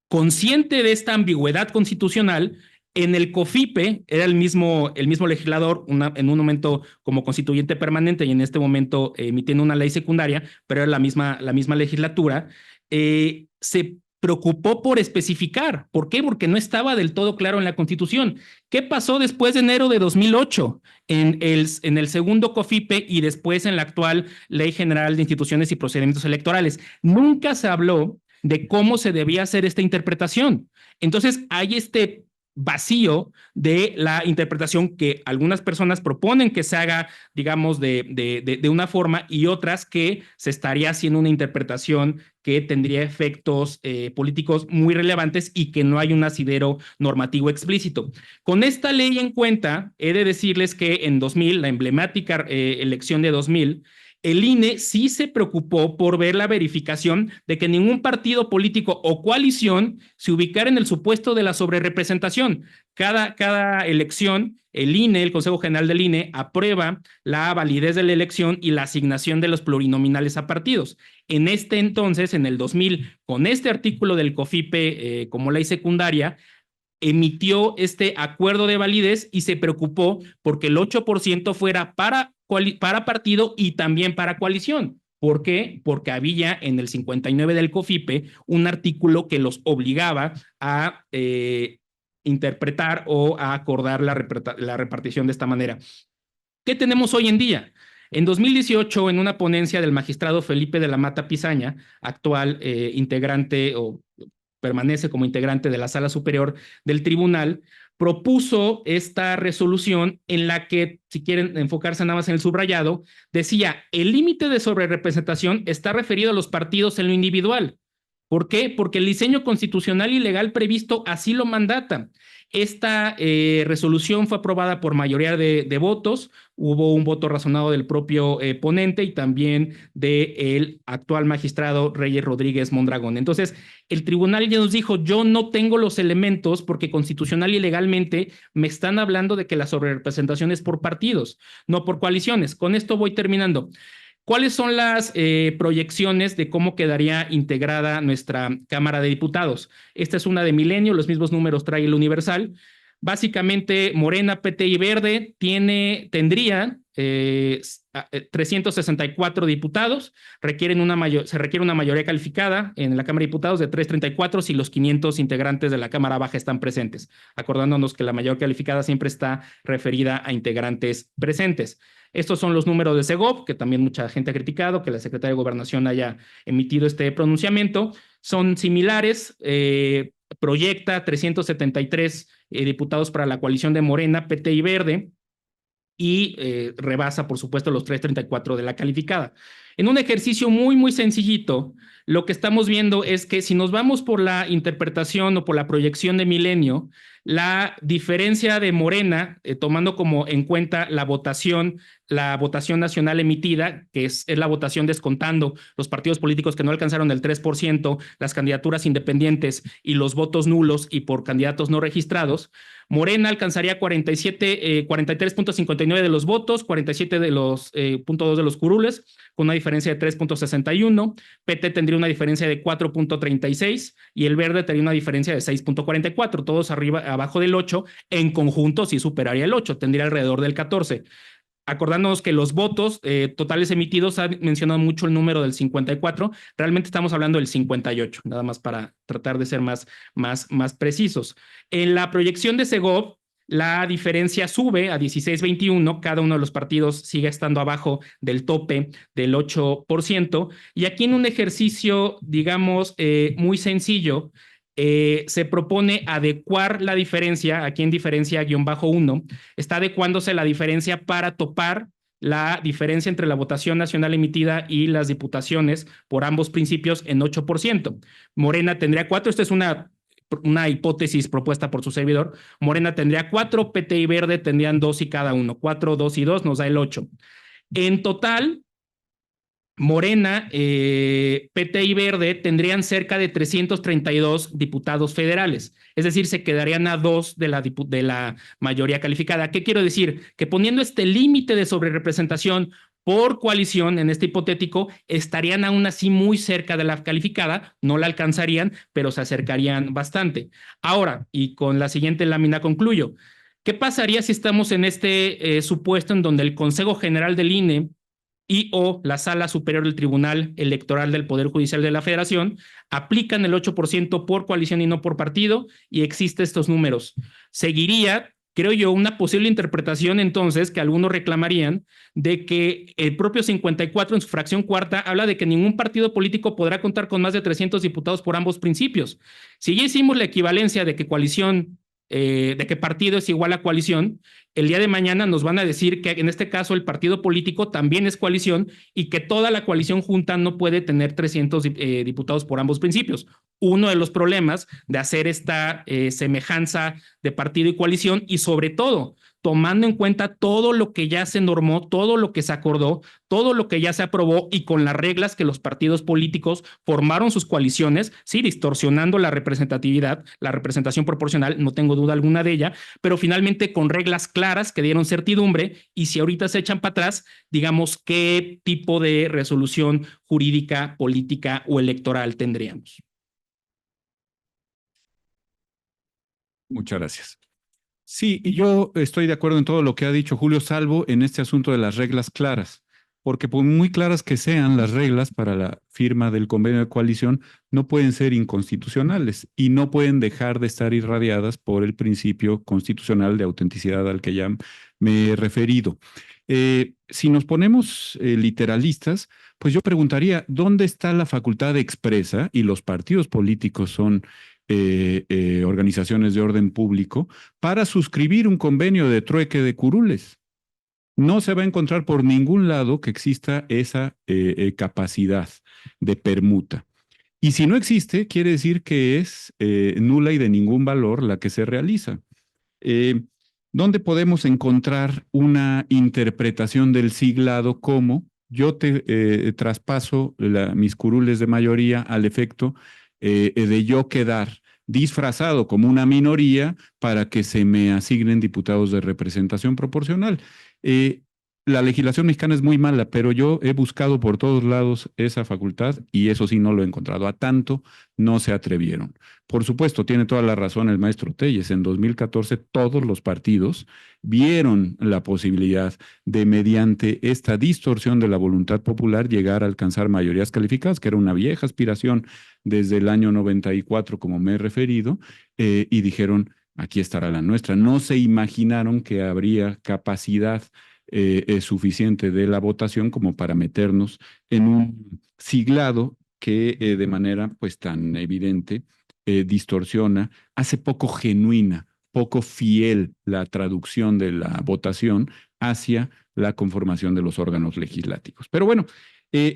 consciente de esta ambigüedad constitucional, en el COFIPE era el mismo legislador, en un momento como constituyente permanente y en este momento emitiendo una ley secundaria, pero era la misma legislatura, se preocupó por especificar. ¿Por qué? Porque no estaba del todo claro en la Constitución. ¿Qué pasó después de enero de 2008 en el segundo COFIPE y después en la actual Ley General de Instituciones y Procedimientos Electorales? Nunca se habló de cómo se debía hacer esta interpretación. Entonces, hay este vacío de la interpretación que algunas personas proponen que se haga, digamos, de una forma, y otras que se estaría haciendo una interpretación que tendría efectos políticos muy relevantes y que no hay un asidero normativo explícito. Con esta ley en cuenta, he de decirles que en 2000, la emblemática elección de 2000, el INE sí se preocupó por ver la verificación de que ningún partido político o coalición se ubicara en el supuesto de la sobrerepresentación. Cada elección, el INE, el Consejo General del INE, aprueba la validez de la elección y la asignación de los plurinominales a partidos. En este entonces, en el 2000, con este artículo del COFIPE como ley secundaria, emitió este acuerdo de validez y se preocupó porque el 8% fuera para partido y también para coalición. ¿Por qué? Porque había en el 59 del COFIPE un artículo que los obligaba a interpretar o a acordar la repartición de esta manera. ¿Qué tenemos hoy en día? En 2018, en una ponencia del magistrado Felipe de la Mata Pizaña, actual integrante o permanece como integrante de la Sala Superior del Tribunal, propuso esta resolución en la que, si quieren enfocarse nada más en el subrayado, decía, el límite de sobrerepresentación está referido a los partidos en lo individual. ¿Por qué? Porque el diseño constitucional y legal previsto así lo mandata. Esta resolución fue aprobada por mayoría de votos. Hubo un voto razonado del propio ponente y también del actual magistrado Reyes Rodríguez Mondragón. Entonces, el tribunal ya nos dijo, yo no tengo los elementos porque constitucional y legalmente me están hablando de que la sobrerepresentación es por partidos, no por coaliciones. Con esto voy terminando. ¿Cuáles son las proyecciones de cómo quedaría integrada nuestra Cámara de Diputados? Esta es una de Milenio, los mismos números trae el Universal. Básicamente, Morena, PT y Verde tendría 364 diputados, se requiere una mayoría calificada en la Cámara de Diputados de 334 si los 500 integrantes de la Cámara Baja están presentes, acordándonos que la mayoría calificada siempre está referida a integrantes presentes. Estos son los números de Segov, que también mucha gente ha criticado que la Secretaría de Gobernación haya emitido este pronunciamiento. Son similares, proyecta 373 diputados para la coalición de Morena, PT y Verde, y rebasa, por supuesto, los 334 de la calificada. En un ejercicio muy, muy sencillito, lo que estamos viendo es que si nos vamos por la interpretación o por la proyección de Milenio, la diferencia de Morena, tomando como en cuenta la votación nacional emitida, que es la votación descontando los partidos políticos que no alcanzaron el 3%, las candidaturas independientes y los votos nulos y por candidatos no registrados, Morena alcanzaría 43.59 de los votos, 47 de los .2 de los curules, con una diferencia de 3.61. PT tendría una diferencia de 4.36 y el Verde tendría una diferencia de 6.44, todos abajo del 8. En conjunto sí superaría el 8, tendría alrededor del 14. Acordándonos que los votos totales emitidos han mencionado mucho el número del 54, realmente estamos hablando del 58, nada más para tratar de ser más precisos. En la proyección de Segov, la diferencia sube a 16-21, cada uno de los partidos sigue estando abajo del tope del 8%, y aquí en un ejercicio, digamos, muy sencillo, se propone adecuar la diferencia, aquí en diferencia -1, está adecuándose la diferencia para topar la diferencia entre la votación nacional emitida y las diputaciones por ambos principios en 8%. Morena tendría 4, esta es una hipótesis propuesta por su servidor. Morena tendría 4, PT y Verde tendrían 2 y cada uno. 4, 2 y 2 nos da el 8. En total, Morena, PT y Verde tendrían cerca de 332 diputados federales, es decir, se quedarían a 2 de la mayoría calificada. ¿Qué quiero decir? Que poniendo este límite de sobrerepresentación por coalición, en este hipotético, estarían aún así muy cerca de la calificada, no la alcanzarían, pero se acercarían bastante. Ahora, y con la siguiente lámina concluyo, ¿qué pasaría si estamos en este supuesto en donde el Consejo General del INE y o la Sala Superior del Tribunal Electoral del Poder Judicial de la Federación aplican el 8% por coalición y no por partido, y existen estos números. Seguiría, creo yo, una posible interpretación entonces que algunos reclamarían de que el propio 54 en su fracción cuarta habla de que ningún partido político podrá contar con más de 300 diputados por ambos principios. Si ya hicimos la equivalencia de que coalición, de que partido es igual a coalición, el día de mañana nos van a decir que en este caso el partido político también es coalición y que toda la coalición junta no puede tener 300 diputados por ambos principios. Uno de los problemas de hacer esta semejanza de partido y coalición, y sobre todo tomando en cuenta todo lo que ya se normó, todo lo que se acordó, todo lo que ya se aprobó, y con las reglas que los partidos políticos formaron sus coaliciones, sí, distorsionando la representatividad, la representación proporcional, no tengo duda alguna de ella, pero finalmente con reglas claras que dieron certidumbre. Y si ahorita se echan para atrás, digamos, ¿qué tipo de resolución jurídica, política o electoral tendríamos? Muchas gracias. Sí, y yo estoy de acuerdo en todo lo que ha dicho Julio, salvo en este asunto de las reglas claras, porque por muy claras que sean las reglas para la firma del convenio de coalición, no pueden ser inconstitucionales y no pueden dejar de estar irradiadas por el principio constitucional de autenticidad al que ya me he referido. Si nos ponemos literalistas, pues yo preguntaría, ¿dónde está la facultad expresa? Y los partidos políticos son organizaciones de orden público, para suscribir un convenio de trueque de curules. No se va a encontrar por ningún lado que exista esa capacidad de permuta. Y si no existe, quiere decir que es nula y de ningún valor la que se realiza. ¿Dónde podemos encontrar una interpretación del siglado como yo te traspaso mis curules de mayoría al efecto de yo quedar disfrazado como una minoría para que se me asignen diputados de representación proporcional? La legislación mexicana es muy mala, pero yo he buscado por todos lados esa facultad y eso sí no lo he encontrado. A tanto no se atrevieron. Por supuesto, tiene toda la razón el maestro Telles. En 2014 todos los partidos vieron la posibilidad de, mediante esta distorsión de la voluntad popular, llegar a alcanzar mayorías calificadas, que era una vieja aspiración desde el año 94, como me he referido, y dijeron, aquí estará la nuestra. No se imaginaron que habría capacidad suficiente de la votación como para meternos en un siglado que de manera pues tan evidente distorsiona, hace poco genuina, poco fiel la traducción de la votación hacia la conformación de los órganos legislativos. Pero bueno,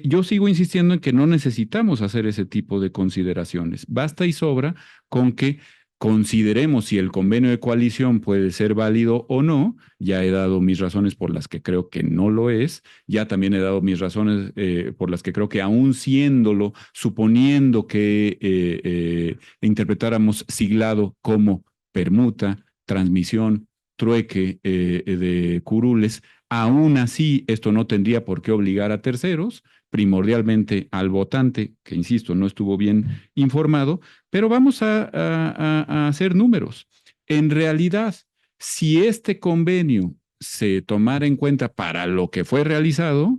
yo sigo insistiendo en que no necesitamos hacer ese tipo de consideraciones. Basta y sobra con que consideremos si el convenio de coalición puede ser válido o no. Ya he dado mis razones por las que creo que no lo es. Ya también he dado mis razones por las que creo que aún siéndolo, suponiendo que interpretáramos siglado como permuta, transmisión, trueque de curules, aún así esto no tendría por qué obligar a terceros, primordialmente al votante, que insisto, no estuvo bien informado. Pero vamos a hacer números. En realidad, si este convenio se tomara en cuenta para lo que fue realizado,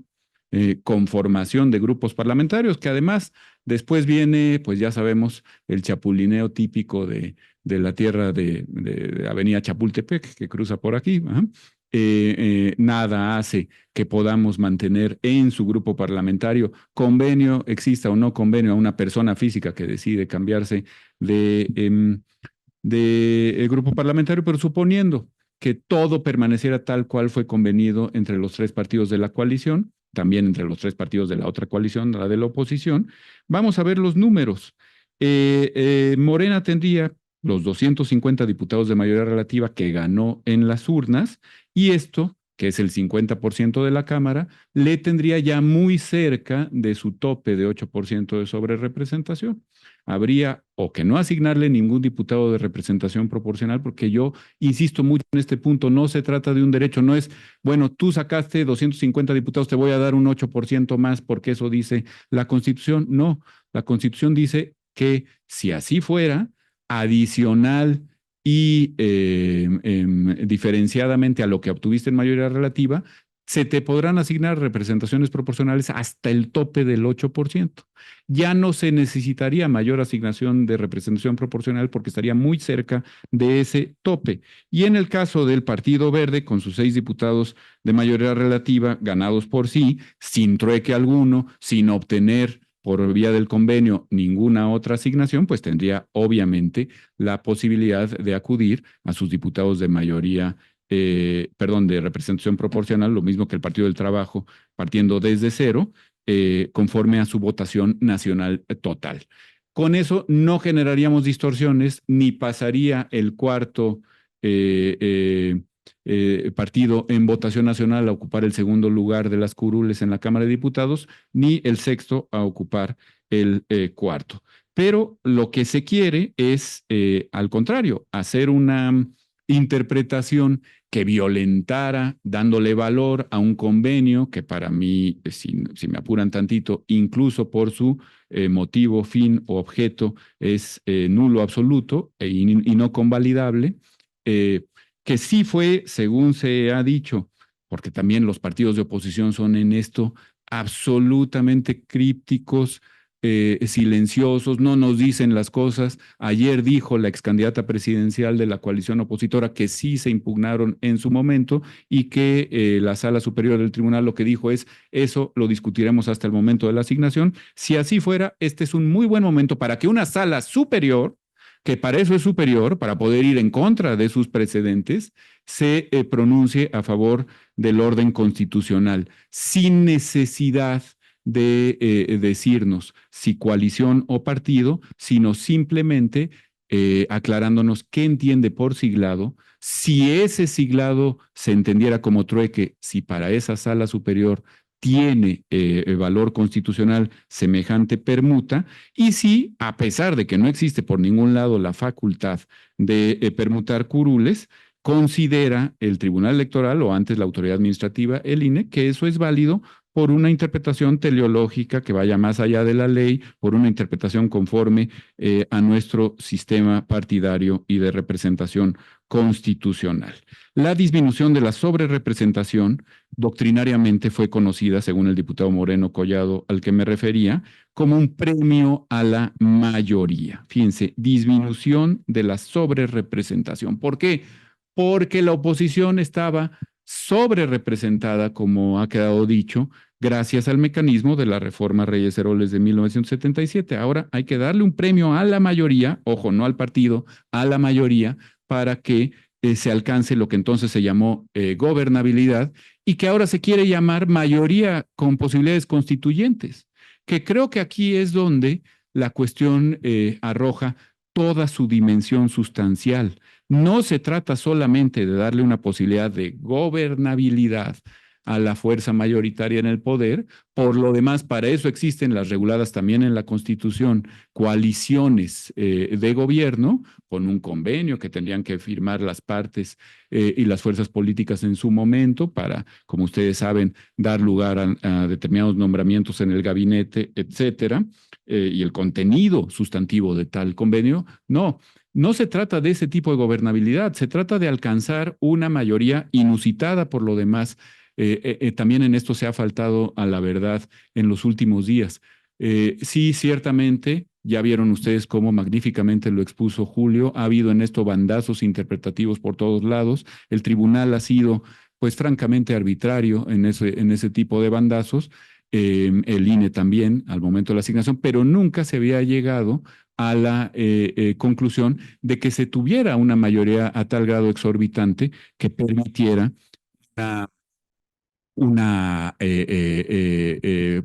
conformación de grupos parlamentarios, que además después viene, pues ya sabemos, el chapulineo típico de la tierra de Avenida Chapultepec, que cruza por aquí, nada hace que podamos mantener en su grupo parlamentario, convenio, exista o no convenio, a una persona física que decide cambiarse de el grupo parlamentario, pero suponiendo que todo permaneciera tal cual fue convenido entre los tres partidos de la coalición, también entre los tres partidos de la otra coalición, la de la oposición, vamos a ver los números. Morena tendría los 250 diputados de mayoría relativa que ganó en las urnas, y esto, que es el 50% de la Cámara, le tendría ya muy cerca de su tope de 8% de sobrerepresentación. Habría o que no asignarle ningún diputado de representación proporcional, porque yo insisto mucho en este punto, no se trata de un derecho, no es, bueno, tú sacaste 250 diputados, te voy a dar un 8% más porque eso dice la Constitución. No, la Constitución dice que si así fuera, adicional y diferenciadamente a lo que obtuviste en mayoría relativa, se te podrán asignar representaciones proporcionales hasta el tope del 8%. Ya no se necesitaría mayor asignación de representación proporcional porque estaría muy cerca de ese tope. Y en el caso del Partido Verde, con sus 6 diputados de mayoría relativa ganados por sí, sin trueque alguno, sin obtener por vía del convenio ninguna otra asignación, pues tendría obviamente la posibilidad de acudir a sus diputados de mayoría de representación proporcional, lo mismo que el Partido del Trabajo, partiendo desde cero, conforme a su votación nacional total. Con eso no generaríamos distorsiones, ni pasaría el cuarto partido en votación nacional a ocupar el segundo lugar de las curules en la Cámara de Diputados, ni el sexto a ocupar el cuarto. Pero lo que se quiere es, al contrario, hacer una interpretación que violentara, dándole valor a un convenio que para mí, si me apuran tantito, incluso por su motivo, fin o objeto, es nulo absoluto y no convalidable, que sí fue, según se ha dicho, porque también los partidos de oposición son en esto absolutamente crípticos, silenciosos, no nos dicen las cosas. Ayer dijo la excandidata presidencial de la coalición opositora que sí se impugnaron en su momento y que la Sala Superior del Tribunal lo que dijo es, eso lo discutiremos hasta el momento de la asignación. Si así fuera, este es un muy buen momento para que una Sala Superior, que para eso es superior, para poder ir en contra de sus precedentes, se pronuncie a favor del orden constitucional, sin necesidad de decirnos si coalición o partido, sino simplemente aclarándonos qué entiende por siglado, si ese siglado se entendiera como trueque, si para esa sala superior tiene valor constitucional semejante permuta, y si, a pesar de que no existe por ningún lado la facultad de permutar curules, considera el Tribunal Electoral o antes la autoridad administrativa, el INE, que eso es válido por una interpretación teleológica que vaya más allá de la ley, por una interpretación conforme a nuestro sistema partidario y de representación constitucional. La disminución de la sobrerepresentación doctrinariamente fue conocida, según el diputado Moreno Collado al que me refería, como un premio a la mayoría. Fíjense, disminución de la sobrerepresentación. ¿Por qué? Porque la oposición estaba sobrerepresentada, como ha quedado dicho, gracias al mecanismo de la reforma Reyes-Heroles de 1977. Ahora hay que darle un premio a la mayoría, ojo, no al partido, a la mayoría, para que se alcance lo que entonces se llamó gobernabilidad y que ahora se quiere llamar mayoría con posibilidades constituyentes, que creo que aquí es donde la cuestión arroja toda su dimensión sustancial. No se trata solamente de darle una posibilidad de gobernabilidad a la fuerza mayoritaria en el poder. Por lo demás, para eso existen las reguladas también en la Constitución, coaliciones de gobierno con un convenio que tendrían que firmar las partes y las fuerzas políticas en su momento para, como ustedes saben, dar lugar a determinados nombramientos en el gabinete, etcétera, y el contenido sustantivo de tal convenio. No se trata de ese tipo de gobernabilidad, se trata de alcanzar una mayoría inusitada por lo demás. También en esto se ha faltado a la verdad en los últimos días. Sí, ciertamente, ya vieron ustedes cómo magníficamente lo expuso Julio, ha habido en esto bandazos interpretativos por todos lados, el tribunal ha sido pues francamente arbitrario en ese tipo de bandazos, el INE también al momento de la asignación, pero nunca se había llegado a la conclusión de que se tuviera una mayoría a tal grado exorbitante que permitiera una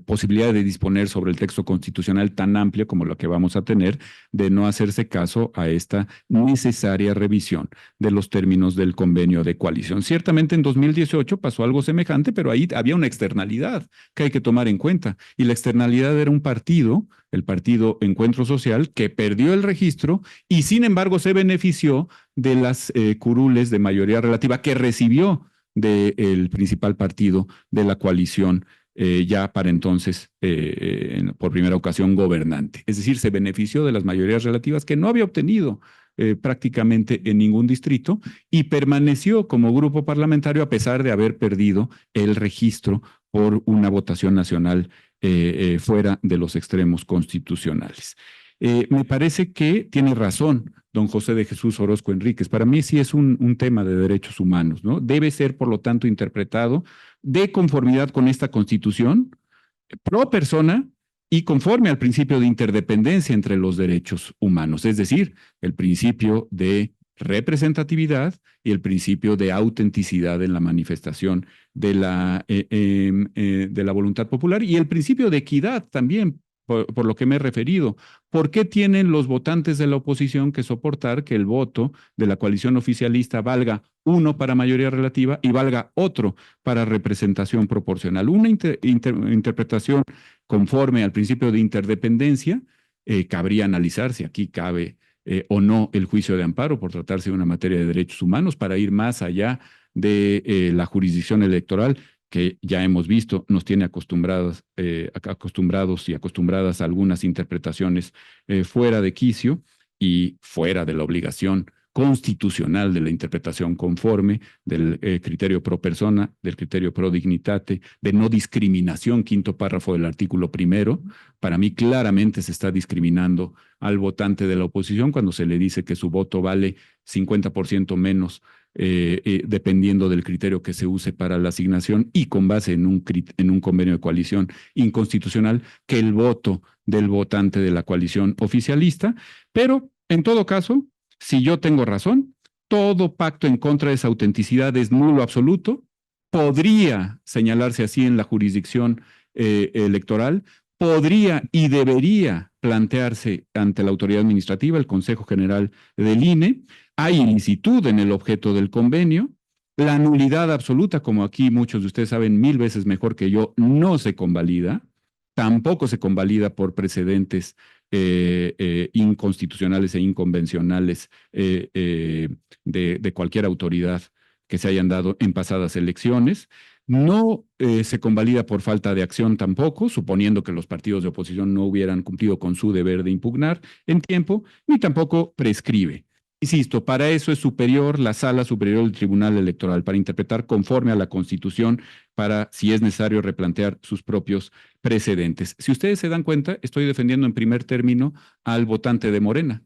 posibilidad de disponer sobre el texto constitucional tan amplia como lo que vamos a tener, de no hacerse caso a esta necesaria revisión de los términos del convenio de coalición. Ciertamente en 2018 pasó algo semejante, pero ahí había una externalidad que hay que tomar en cuenta, y la externalidad era un partido, el partido Encuentro Social, que perdió el registro y sin embargo se benefició de las curules de mayoría relativa que recibió del principal partido de la coalición ya para entonces, por primera ocasión, gobernante. Es decir, se benefició de las mayorías relativas que no había obtenido prácticamente en ningún distrito y permaneció como grupo parlamentario a pesar de haber perdido el registro por una votación nacional fuera de los extremos constitucionales. Me parece que tiene razón don José de Jesús Orozco Enríquez. Para mí sí es un tema de derechos humanos, ¿no? Debe ser, por lo tanto, interpretado de conformidad con esta Constitución, pro persona y conforme al principio de interdependencia entre los derechos humanos, es decir, el principio de representatividad y el principio de autenticidad en la manifestación de la voluntad popular y el principio de equidad también, por lo que me he referido. ¿Por qué tienen los votantes de la oposición que soportar que el voto de la coalición oficialista valga uno para mayoría relativa y valga otro para representación proporcional? Una interpretación conforme al principio de interdependencia, cabría analizar si aquí cabe o no el juicio de amparo por tratarse de una materia de derechos humanos para ir más allá de la jurisdicción electoral que ya hemos visto, nos tiene acostumbrados y acostumbradas a algunas interpretaciones fuera de quicio y fuera de la obligación constitucional de la interpretación conforme, del criterio pro persona, del criterio pro dignitate, de no discriminación, quinto párrafo del artículo primero. Para mí claramente se está discriminando al votante de la oposición cuando se le dice que su voto vale 50% menos dependiendo del criterio que se use para la asignación y con base en un convenio de coalición inconstitucional que el voto del votante de la coalición oficialista. Pero, en todo caso, si yo tengo razón, todo pacto en contra de esa autenticidad es nulo absoluto, podría señalarse así en la jurisdicción electoral, podría y debería plantearse ante la autoridad administrativa, el Consejo General del INE. Hay ilicitud en el objeto del convenio. La nulidad absoluta, como aquí muchos de ustedes saben 1000 veces mejor que yo, no se convalida. Tampoco se convalida por precedentes inconstitucionales e inconvencionales de cualquier autoridad que se hayan dado en pasadas elecciones. No se convalida por falta de acción tampoco, suponiendo que los partidos de oposición no hubieran cumplido con su deber de impugnar en tiempo, ni tampoco prescribe. Insisto, para eso es superior la Sala Superior del Tribunal Electoral, para interpretar conforme a la Constitución, para, si es necesario, replantear sus propios precedentes. Si ustedes se dan cuenta, estoy defendiendo en primer término al votante de Morena,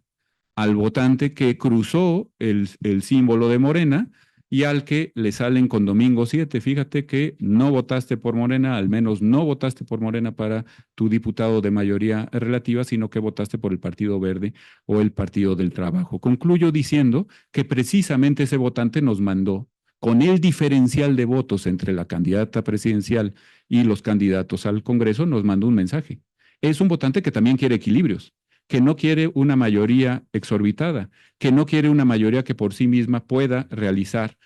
al votante que cruzó el símbolo de Morena y al que le salen con domingo 7. Fíjate que no votaste por Morena, al menos no votaste por Morena para tu diputado de mayoría relativa, sino que votaste por el Partido Verde o el Partido del Trabajo. Concluyo diciendo que precisamente ese votante nos mandó, con el diferencial de votos entre la candidata presidencial y los candidatos al Congreso, nos mandó un mensaje. Es un votante que también quiere equilibrios, que no quiere una mayoría exorbitada, que no quiere una mayoría que por sí misma pueda realizar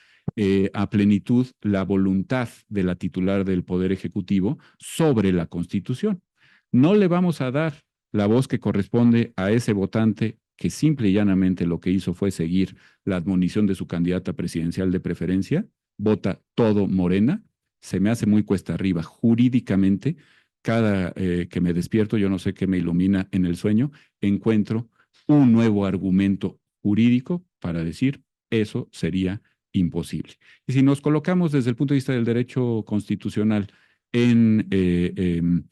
a plenitud la voluntad de la titular del Poder Ejecutivo sobre la Constitución. No le vamos a dar la voz que corresponde a ese votante que simple y llanamente lo que hizo fue seguir la admonición de su candidata presidencial de preferencia, vota todo Morena. Se me hace muy cuesta arriba jurídicamente. Cada que me despierto, yo no sé qué me ilumina en el sueño, encuentro un nuevo argumento jurídico para decir eso sería imposible. Y si nos colocamos desde el punto de vista del derecho constitucional en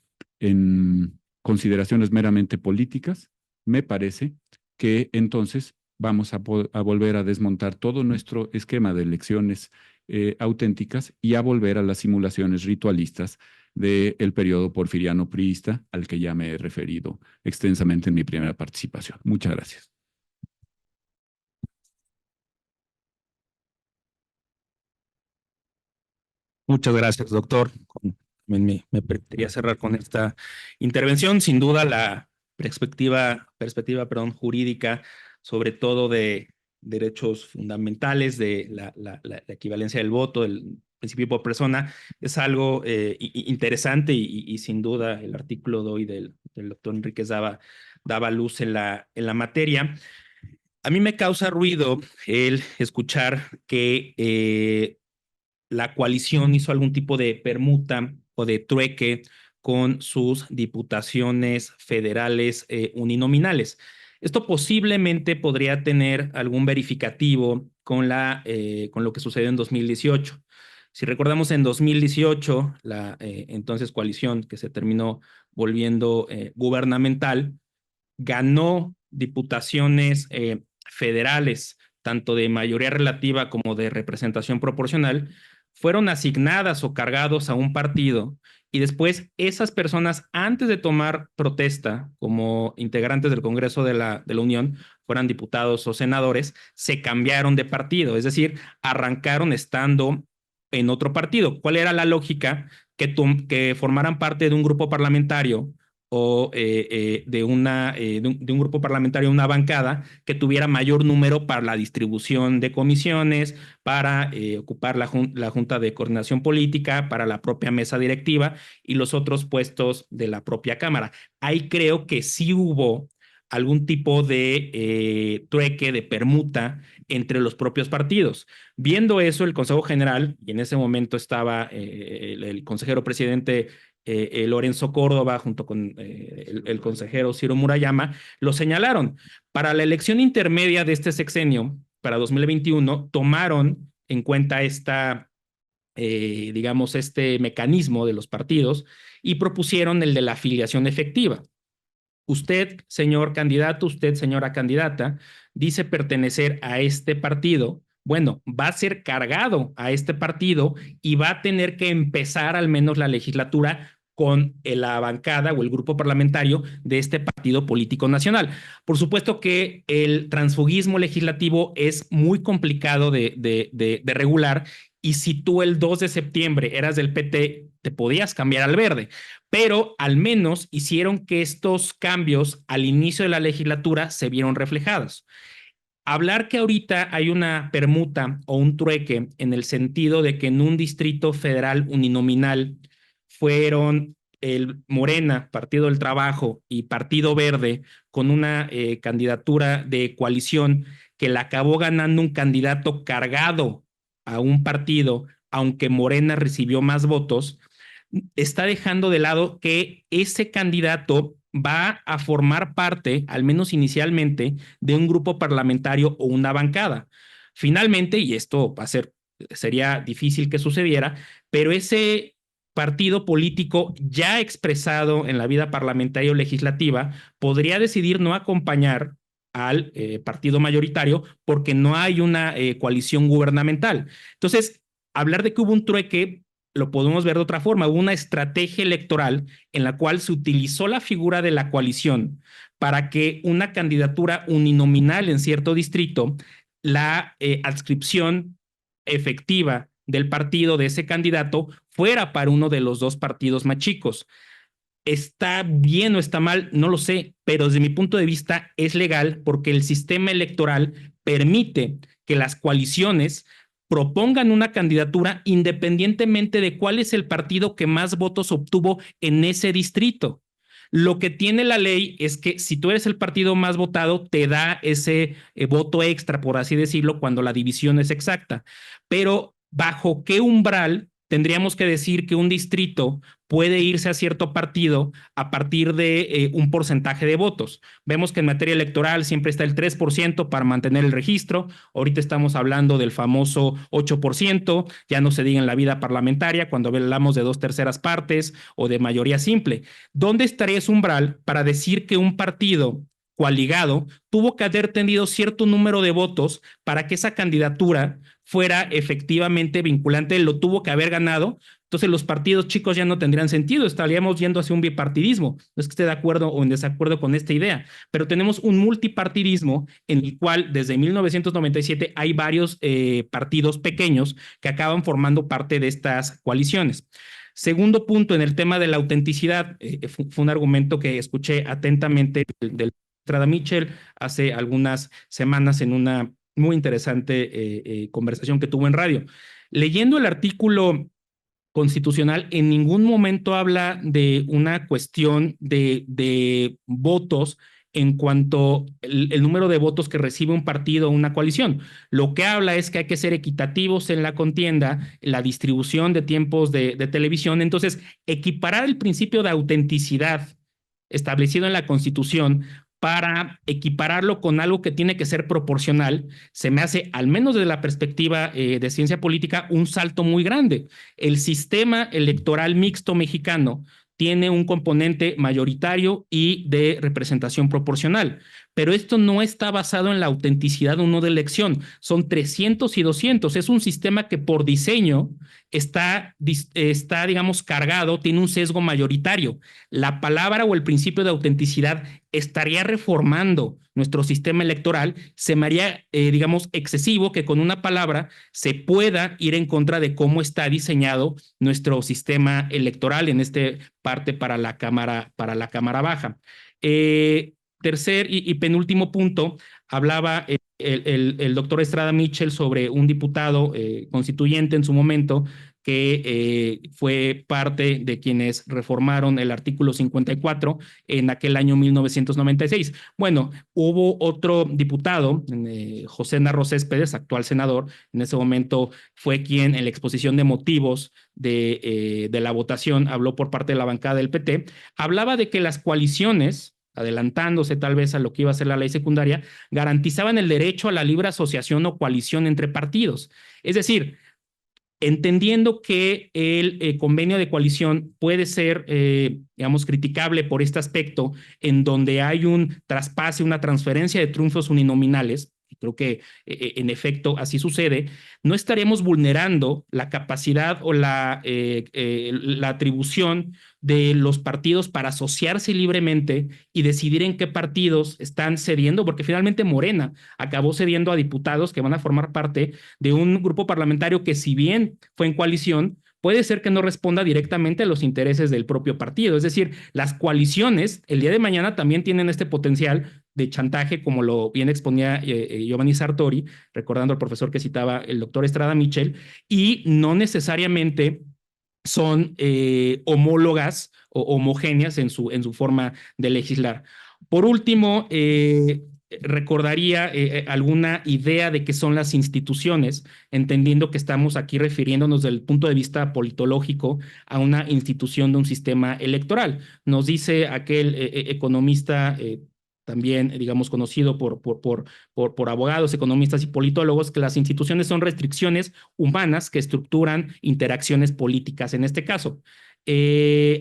consideraciones meramente políticas, me parece que entonces vamos a volver a desmontar todo nuestro esquema de elecciones auténticas y a volver a las simulaciones ritualistas del periodo porfiriano priista al que ya me he referido extensamente en mi primera participación. Muchas gracias. Muchas gracias, doctor. Me permitiría cerrar con esta intervención. Sin duda, la perspectiva, jurídica, sobre todo de derechos fundamentales, de la equivalencia del voto, del principio por persona, es algo interesante y sin duda el artículo de hoy del doctor Enríquez daba luz en la materia. A mí me causa ruido el escuchar que la coalición hizo algún tipo de permuta o de trueque con sus diputaciones federales uninominales. Esto posiblemente podría tener algún verificativo con lo que sucedió en 2018. Si recordamos, en 2018, la entonces coalición que se terminó volviendo gubernamental, ganó diputaciones federales, tanto de mayoría relativa como de representación proporcional, fueron asignadas o cargados a un partido y después esas personas, antes de tomar protesta como integrantes del Congreso de la Unión, fueran diputados o senadores, se cambiaron de partido, es decir, arrancaron estando en otro partido. ¿Cuál era la lógica? Que formaran parte de un grupo parlamentario o de un grupo parlamentario, una bancada que tuviera mayor número para la distribución de comisiones, para ocupar la Junta de Coordinación Política, para la propia mesa directiva y los otros puestos de la propia Cámara. Ahí creo que sí hubo algún tipo de trueque, de permuta entre los propios partidos. Viendo eso, el Consejo General, y en ese momento estaba el consejero presidente Lorenzo Córdoba, junto con el consejero Ciro Murayama, lo señalaron. Para la elección intermedia de este sexenio, para 2021, tomaron en cuenta digamos, este mecanismo de los partidos y propusieron el de la afiliación efectiva. Usted, señor candidato, usted, señora candidata, dice pertenecer a este partido. Bueno, va a ser cargado a este partido y va a tener que empezar al menos la legislatura con la bancada o el grupo parlamentario de este partido político nacional. Por supuesto que el transfugismo legislativo es muy complicado de regular, y si tú el 2 de septiembre eras del PT, te podías cambiar al verde, pero al menos hicieron que estos cambios al inicio de la legislatura se vieron reflejados. Hablar que ahorita hay una permuta o un trueque en el sentido de que en un distrito federal uninominal fueron el Morena, Partido del Trabajo y Partido Verde con una candidatura de coalición que la acabó ganando un candidato cargado a un partido, aunque Morena recibió más votos, está dejando de lado que ese candidato va a formar parte, al menos inicialmente, de un grupo parlamentario o una bancada. Finalmente, y esto sería difícil que sucediera, pero ese partido político ya expresado en la vida parlamentaria o legislativa podría decidir no acompañar al partido mayoritario porque no hay una coalición gubernamental. Entonces, hablar de que hubo un trueque lo podemos ver de otra forma. Hubo una estrategia electoral en la cual se utilizó la figura de la coalición para que una candidatura uninominal en cierto distrito, la adscripción efectiva del partido de ese candidato fuera para uno de los dos partidos más chicos. ¿Está bien o está mal? No lo sé, pero desde mi punto de vista es legal porque el sistema electoral permite que las coaliciones propongan una candidatura independientemente de cuál es el partido que más votos obtuvo en ese distrito. Lo que tiene la ley es que si tú eres el partido más votado, te da ese voto extra, por así decirlo, cuando la división es exacta. Pero ¿bajo qué umbral tendríamos que decir que un distrito puede irse a cierto partido a partir de un porcentaje de votos? Vemos que en materia electoral siempre está el 3% para mantener el registro. Ahorita estamos hablando del famoso 8%, ya no se diga en la vida parlamentaria cuando hablamos de 2/3 partes o de mayoría simple. ¿Dónde estaría ese umbral para decir que un partido coaligado tuvo que haber tenido cierto número de votos para que esa candidatura fuera efectivamente vinculante? Lo tuvo que haber ganado. Entonces los partidos chicos ya no tendrían sentido, estaríamos yendo hacia un bipartidismo. No es que esté de acuerdo o en desacuerdo con esta idea, pero tenemos un multipartidismo en el cual desde 1997 hay varios partidos pequeños que acaban formando parte de estas coaliciones. Segundo punto, en el tema de la autenticidad, fue un argumento que escuché atentamente del Estrada Mitchell hace algunas semanas en una muy interesante conversación que tuvo en radio. Leyendo el artículo constitucional, en ningún momento habla de una cuestión de votos en cuanto el número de votos que recibe un partido o una coalición. Lo que habla es que hay que ser equitativos en la contienda, la distribución de tiempos de televisión. Entonces, equiparar el principio de autenticidad establecido en la Constitución para equipararlo con algo que tiene que ser proporcional, se me hace, al menos desde la perspectiva de ciencia política, un salto muy grande. El sistema electoral mixto mexicano tiene un componente mayoritario y de representación proporcional, pero esto no está basado en la autenticidad o no de elección. Son 300 y 200. Es un sistema que por diseño está, digamos, cargado, tiene un sesgo mayoritario. La palabra o el principio de autenticidad estaría reformando nuestro sistema electoral. Se me haría, digamos, excesivo que con una palabra se pueda ir en contra de cómo está diseñado nuestro sistema electoral, en este parte para la Cámara Baja. Tercer y penúltimo punto, hablaba el doctor Estrada Mitchell sobre un diputado constituyente en su momento que fue parte de quienes reformaron el artículo 54 en aquel año 1996. Bueno, hubo otro diputado, José Narro Céspedes, actual senador, en ese momento fue quien en la exposición de motivos de la votación habló por parte de la bancada del PT, hablaba de que las coaliciones, adelantándose tal vez a lo que iba a ser la ley secundaria, garantizaban el derecho a la libre asociación o coalición entre partidos. Es decir, entendiendo que el convenio de coalición puede ser, digamos, criticable por este aspecto, en donde hay un traspase, una transferencia de triunfos uninominales, y creo que en efecto así sucede, no estaremos vulnerando la capacidad o la atribución de los partidos para asociarse libremente y decidir en qué partidos están cediendo, porque finalmente Morena acabó cediendo a diputados que van a formar parte de un grupo parlamentario que, si bien fue en coalición, puede ser que no responda directamente a los intereses del propio partido. Es decir, las coaliciones el día de mañana también tienen este potencial de chantaje, como lo bien exponía Giovanni Sartori, recordando al profesor que citaba el doctor Estrada Mitchell, y no necesariamente son homólogas o homogéneas en su forma de legislar. Por último, recordaría alguna idea de qué son las instituciones, entendiendo que estamos aquí refiriéndonos desde el punto de vista politológico a una institución de un sistema electoral. Nos dice aquel economista también, digamos, conocido por abogados, economistas y politólogos, que las instituciones son restricciones humanas que estructuran interacciones políticas en este caso.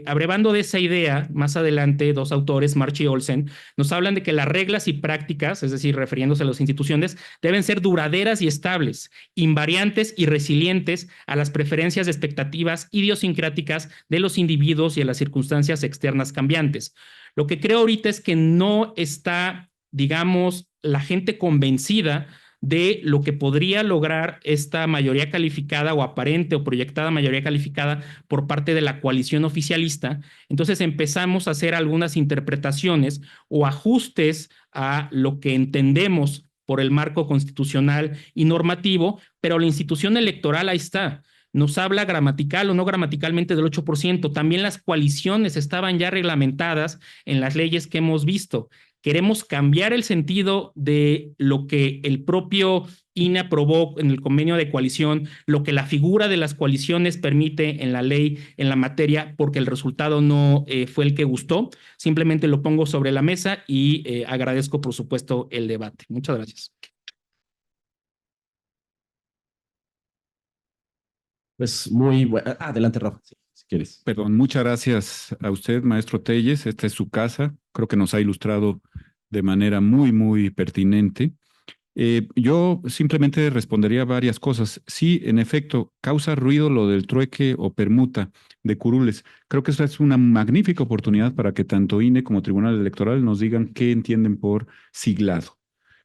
Abrevando de esa idea, más adelante, dos autores, March y Olsen, nos hablan de que las reglas y prácticas, es decir, refiriéndose a las instituciones, deben ser duraderas y estables, invariantes y resilientes a las preferencias y expectativas idiosincráticas de los individuos y a las circunstancias externas cambiantes. Lo que creo ahorita es que no está, digamos, la gente convencida de lo que podría lograr esta mayoría calificada o aparente o proyectada mayoría calificada por parte de la coalición oficialista. Entonces empezamos a hacer algunas interpretaciones o ajustes a lo que entendemos por el marco constitucional y normativo, pero la institución electoral ahí está. Nos habla gramatical o no gramaticalmente del 8%. También las coaliciones estaban ya reglamentadas en las leyes que hemos visto. Queremos cambiar el sentido de lo que el propio INE aprobó en el convenio de coalición, lo que la figura de las coaliciones permite en la ley, en la materia, porque el resultado no fue el que gustó. Simplemente lo pongo sobre la mesa y agradezco, por supuesto, el debate. Muchas gracias. Pues muy bueno. Adelante, Rafa, si quieres. Perdón, muchas gracias a usted, maestro Telles. Esta es su casa. Creo que nos ha ilustrado de manera muy, muy pertinente. Yo simplemente respondería varias cosas. Sí, en efecto, causa ruido lo del trueque o permuta de curules. Creo que esta es una magnífica oportunidad para que tanto INE como Tribunal Electoral nos digan qué entienden por siglado.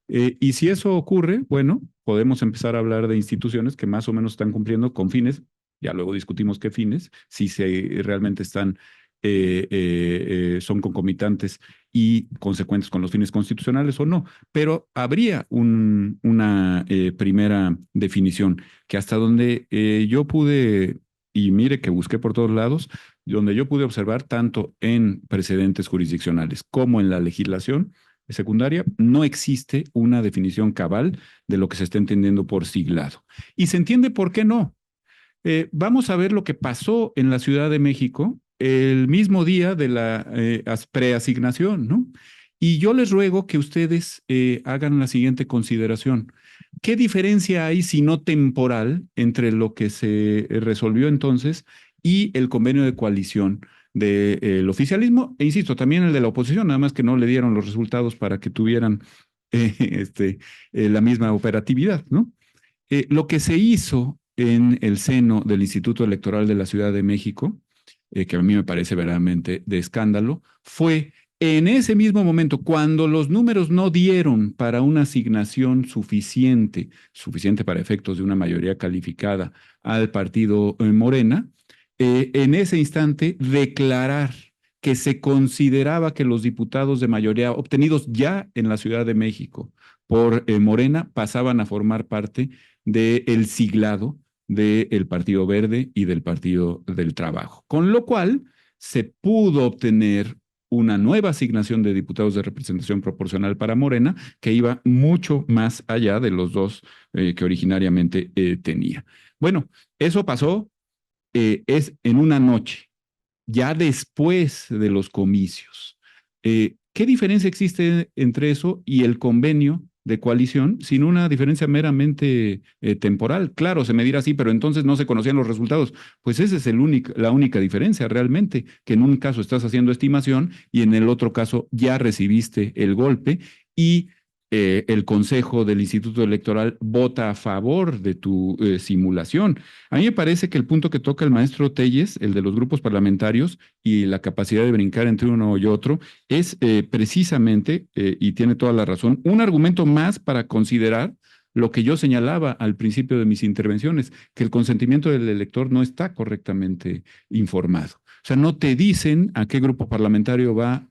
Y si eso ocurre, bueno, podemos empezar a hablar de instituciones que más o menos están cumpliendo con fines, ya luego discutimos qué fines, si realmente están, son concomitantes y consecuentes con los fines constitucionales o no, pero habría una primera definición que hasta donde yo pude, y mire que busqué por todos lados, donde yo pude observar tanto en precedentes jurisdiccionales como en la legislación, secundaria, no existe una definición cabal de lo que se está entendiendo por siglado. Y se entiende por qué no. Vamos a ver lo que pasó en la Ciudad de México el mismo día de la preasignación, ¿no? Y yo les ruego que ustedes hagan la siguiente consideración. ¿Qué diferencia hay, si no temporal, entre lo que se resolvió entonces y el convenio de coalición del oficialismo? E insisto, también el de la oposición, nada más que no le dieron los resultados para que tuvieran la misma operatividad, ¿no? Lo que se hizo en el seno del Instituto Electoral de la Ciudad de México, que a mí me parece verdaderamente de escándalo, fue en ese mismo momento, cuando los números no dieron para una asignación suficiente para efectos de una mayoría calificada al partido Morena, en ese instante declarar que se consideraba que los diputados de mayoría obtenidos ya en la Ciudad de México por Morena pasaban a formar parte del siglado del Partido Verde y del Partido del Trabajo, con lo cual se pudo obtener una nueva asignación de diputados de representación proporcional para Morena que iba mucho más allá de los dos que originariamente tenía. Bueno, eso pasó es en una noche, ya después de los comicios. ¿Qué diferencia existe entre eso y el convenio de coalición, sin una diferencia meramente temporal? Claro, se me dirá así, pero entonces no se conocían los resultados. Pues esa es la única diferencia realmente, que en un caso estás haciendo estimación y en el otro caso ya recibiste el golpe y el Consejo del Instituto Electoral vota a favor de tu simulación. A mí me parece que el punto que toca el maestro Telles, el de los grupos parlamentarios y la capacidad de brincar entre uno y otro, es precisamente, y tiene toda la razón, un argumento más para considerar lo que yo señalaba al principio de mis intervenciones, que el consentimiento del elector no está correctamente informado. O sea, no te dicen a qué grupo parlamentario va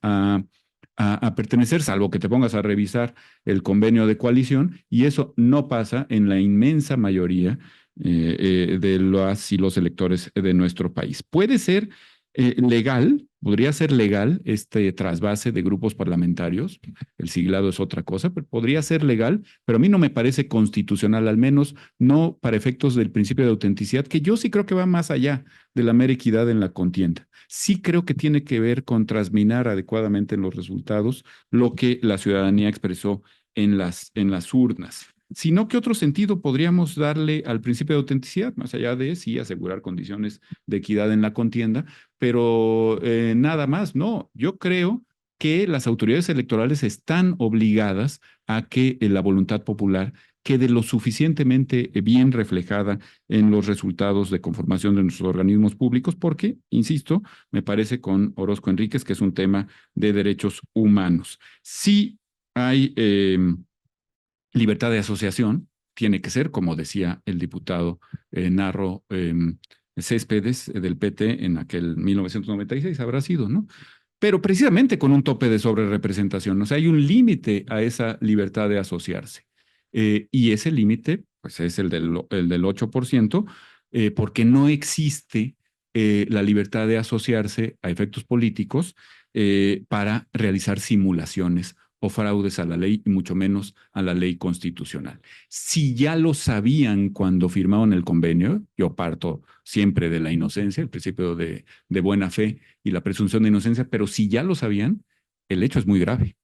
a pertenecer, salvo que te pongas a revisar el convenio de coalición, y eso no pasa en la inmensa mayoría de las y los electores de nuestro país. Puede ser legal, podría ser legal este trasvase de grupos parlamentarios, el siglado es otra cosa, pero podría ser legal, pero a mí no me parece constitucional, al menos no para efectos del principio de autenticidad, que yo sí creo que va más allá de la mera equidad en la contienda. Sí creo que tiene que ver con trasminar adecuadamente en los resultados lo que la ciudadanía expresó en las urnas. Sino, ¿qué otro sentido podríamos darle al principio de autenticidad? Más allá de, sí, asegurar condiciones de equidad en la contienda, pero nada más, no. Yo creo que las autoridades electorales están obligadas a que la voluntad popular quede lo suficientemente bien reflejada en los resultados de conformación de nuestros organismos públicos, porque, insisto, me parece con Orozco Enríquez que es un tema de derechos humanos. Sí hay libertad de asociación, tiene que ser, como decía el diputado Narro Céspedes del PT en aquel 1996, habrá sido, ¿no? Pero precisamente con un tope de sobrerepresentación, o sea, hay un límite a esa libertad de asociarse. Y ese límite, pues es el del 8%, porque no existe la libertad de asociarse a efectos políticos para realizar simulaciones o fraudes a la ley, y mucho menos a la ley constitucional. Si ya lo sabían cuando firmaron el convenio, yo parto siempre de la inocencia, el principio de buena fe y la presunción de inocencia, pero si ya lo sabían, el hecho es muy grave.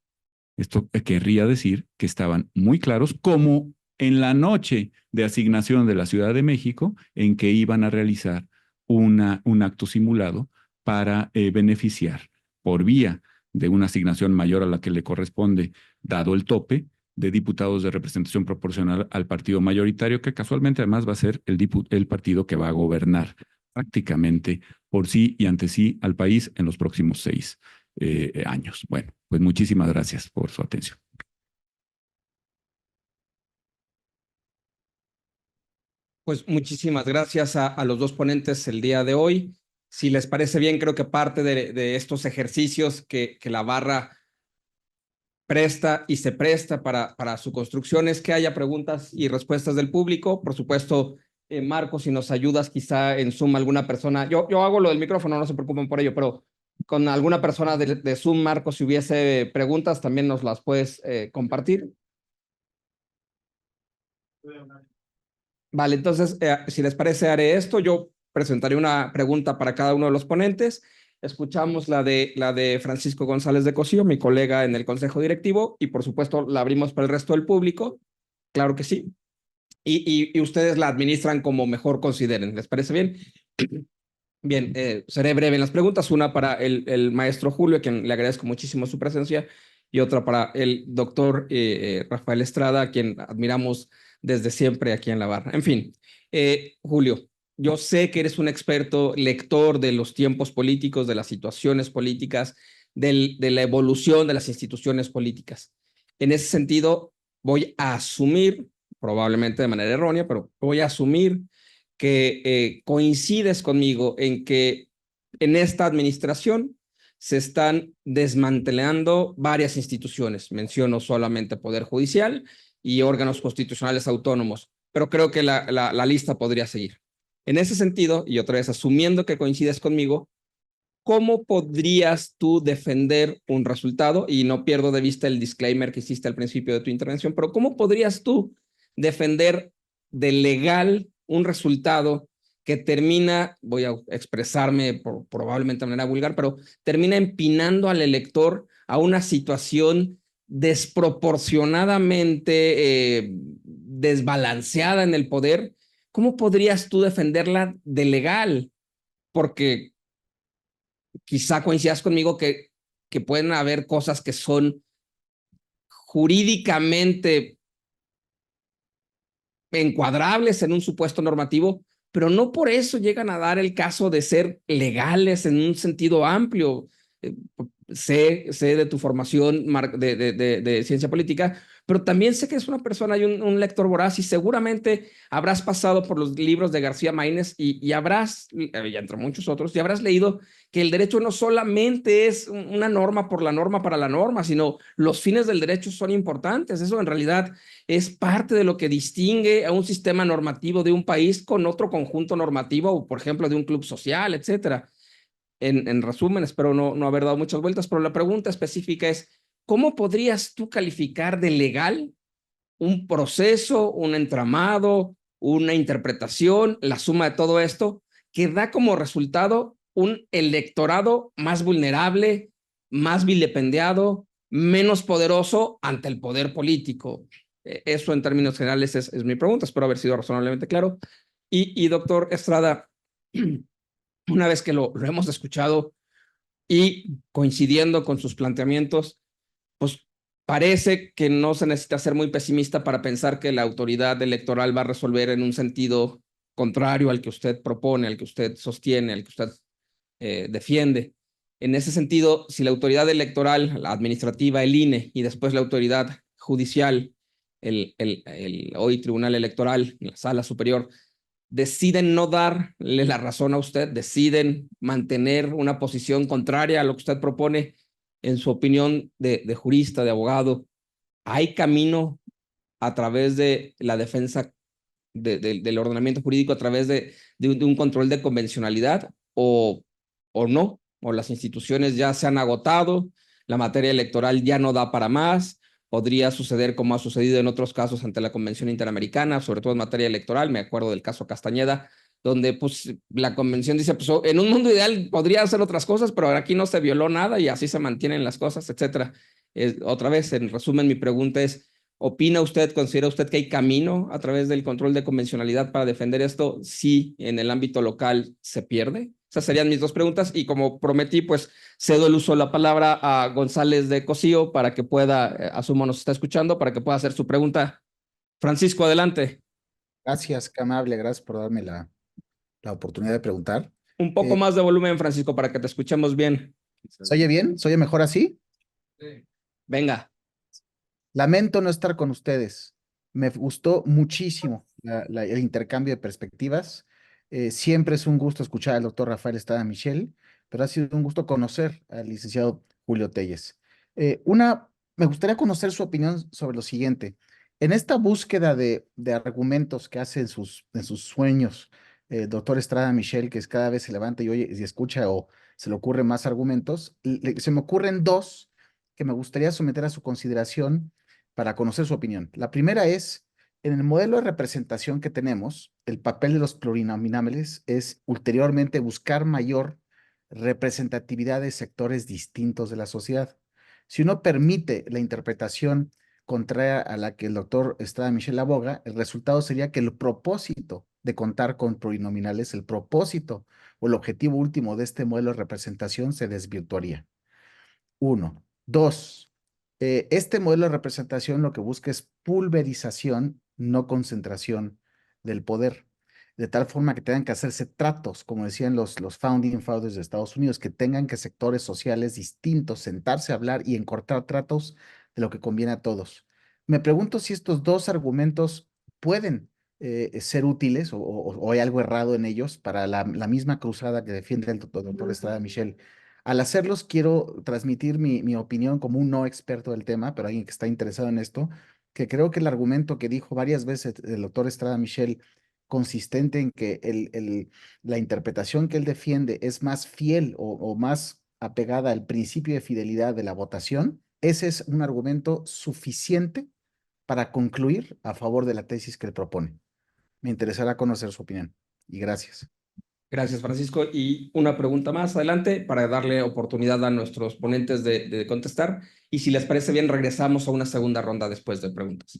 Esto querría decir que estaban muy claros, como en la noche de asignación de la Ciudad de México, en que iban a realizar un acto simulado para beneficiar por vía de una asignación mayor a la que le corresponde, dado el tope, de diputados de representación proporcional al partido mayoritario, que casualmente además va a ser el partido que va a gobernar prácticamente por sí y ante sí al país en los próximos 6 años. Bueno, pues muchísimas gracias por su atención. Pues muchísimas gracias a los dos ponentes el día de hoy. Si les parece bien, creo que parte de estos ejercicios que la barra presta y se presta para su construcción es que haya preguntas y respuestas del público. Por supuesto, Marco, si nos ayudas quizá en Zoom alguna persona. Yo hago lo del micrófono, no se preocupen por ello, pero con alguna persona de Zoom, Marco, si hubiese preguntas, también nos las puedes compartir. Vale, entonces, si les parece, haré esto. Yo presentaré una pregunta para cada uno de los ponentes. Escuchamos la de Francisco González de Cosío, mi colega en el Consejo Directivo, y por supuesto la abrimos para el resto del público. Claro que sí. Y ustedes la administran como mejor consideren. ¿Les parece bien? Bien, seré breve en las preguntas. Una para el maestro Julio, a quien le agradezco muchísimo su presencia, y otra para el doctor Rafael Estrada, a quien admiramos desde siempre aquí en la barra. En fin, Julio, yo sé que eres un experto lector de los tiempos políticos, de las situaciones políticas, de la evolución de las instituciones políticas. En ese sentido, voy a asumir, probablemente de manera errónea, pero voy a asumir que coincides conmigo en que en esta administración se están desmantelando varias instituciones. Menciono solamente Poder Judicial y órganos constitucionales autónomos, pero creo que la lista podría seguir. En ese sentido, y otra vez asumiendo que coincides conmigo, ¿cómo podrías tú defender un resultado? Y no pierdo de vista el disclaimer que hiciste al principio de tu intervención, pero ¿cómo podrías tú defender de legal un resultado que termina, voy a expresarme probablemente de manera vulgar, pero termina empinando al elector a una situación desproporcionadamente desbalanceada en el poder? ¿Cómo podrías tú defenderla de legal? Porque quizá coincidas conmigo que pueden haber cosas que son jurídicamente encuadrables en un supuesto normativo, pero no por eso llegan a dar el caso de ser legales en un sentido amplio. Sé de tu formación de ciencia política, pero también sé que eres una persona y un lector voraz, y seguramente habrás pasado por los libros de García Maínez y habrás, y entre muchos otros, y habrás leído que el derecho no solamente es una norma por la norma para la norma, sino los fines del derecho son importantes. Eso en realidad es parte de lo que distingue a un sistema normativo de un país con otro conjunto normativo, o por ejemplo de un club social, etcétera. En resumen, espero no haber dado muchas vueltas, pero la pregunta específica es, ¿cómo podrías tú calificar de legal un proceso, un entramado, una interpretación, la suma de todo esto, que da como resultado un electorado más vulnerable, más vilipendiado, menos poderoso ante el poder político? Eso en términos generales es mi pregunta, espero haber sido razonablemente claro. Y doctor Estrada, una vez que lo hemos escuchado y coincidiendo con sus planteamientos, pues parece que no se necesita ser muy pesimista para pensar que la autoridad electoral va a resolver en un sentido contrario al que usted propone, al que usted sostiene, al que usted defiende. En ese sentido, si la autoridad electoral, la administrativa, el INE, y después la autoridad judicial, el hoy Tribunal Electoral, la Sala Superior, deciden no darle la razón a usted, deciden mantener una posición contraria a lo que usted propone, en su opinión de jurista, de abogado, ¿hay camino a través de la defensa del ordenamiento jurídico, a través de un control de convencionalidad, o no? ¿O las instituciones ya se han agotado, la materia electoral ya no da para más? Podría suceder como ha sucedido en otros casos ante la Convención Interamericana, sobre todo en materia electoral. Me acuerdo del caso Castañeda, donde pues la convención dice, pues en un mundo ideal podría hacer otras cosas, pero aquí no se violó nada y así se mantienen las cosas, etcétera. Otra vez, en resumen, mi pregunta es, ¿opina usted, considera usted que hay camino a través del control de convencionalidad para defender esto si en el ámbito local se pierde? Esas serían mis dos preguntas, y como prometí, pues cedo el uso de la palabra a González de Cosío para que pueda, asumo nos está escuchando, para que pueda hacer su pregunta. Francisco, adelante. Gracias, qué amable, gracias por darme la oportunidad de preguntar. Un poco más de volumen, Francisco, para que te escuchemos bien. ¿Se oye bien? ¿Se oye mejor así? Venga. Lamento no estar con ustedes. Me gustó muchísimo el intercambio de perspectivas. Siempre es un gusto escuchar al doctor Rafael Estrada Michel, pero ha sido un gusto conocer al licenciado Julio Telles. Me gustaría conocer su opinión sobre lo siguiente. En esta búsqueda de argumentos que hace en sus sueños, doctor Estrada Michel, que es cada vez se levanta y oye y escucha o se le ocurren más argumentos. Se me ocurren dos que me gustaría someter a su consideración para conocer su opinión. La primera es, en el modelo de representación que tenemos, el papel de los plurinominales es ulteriormente buscar mayor representatividad de sectores distintos de la sociedad. Si uno permite la interpretación contraria a la que el doctor Estrada Michel aboga, el resultado sería que el propósito de contar con plurinominales, el propósito o el objetivo último de este modelo de representación se desvirtuaría. Uno. Dos, este modelo de representación lo que busca es pulverización, no concentración del poder, de tal forma que tengan que hacerse tratos, como decían los founding fathers de Estados Unidos, que tengan que sectores sociales distintos sentarse a hablar y encortar tratos de lo que conviene a todos. Me pregunto si estos dos argumentos pueden ser útiles o hay algo errado en ellos para la misma cruzada que defiende el doctor Estrada Michel. Al hacerlos, quiero transmitir mi opinión como un no experto del tema, pero alguien que está interesado en esto, que creo que el argumento que dijo varias veces el doctor Estrada Michel, consistente en que la interpretación que él defiende es más fiel o más apegada al principio de fidelidad de la votación, ese es un argumento suficiente para concluir a favor de la tesis que él propone. Me interesará conocer su opinión y gracias. Gracias, Francisco. Y una pregunta más adelante para darle oportunidad a nuestros ponentes de contestar. Y si les parece bien, regresamos a una segunda ronda después de preguntas.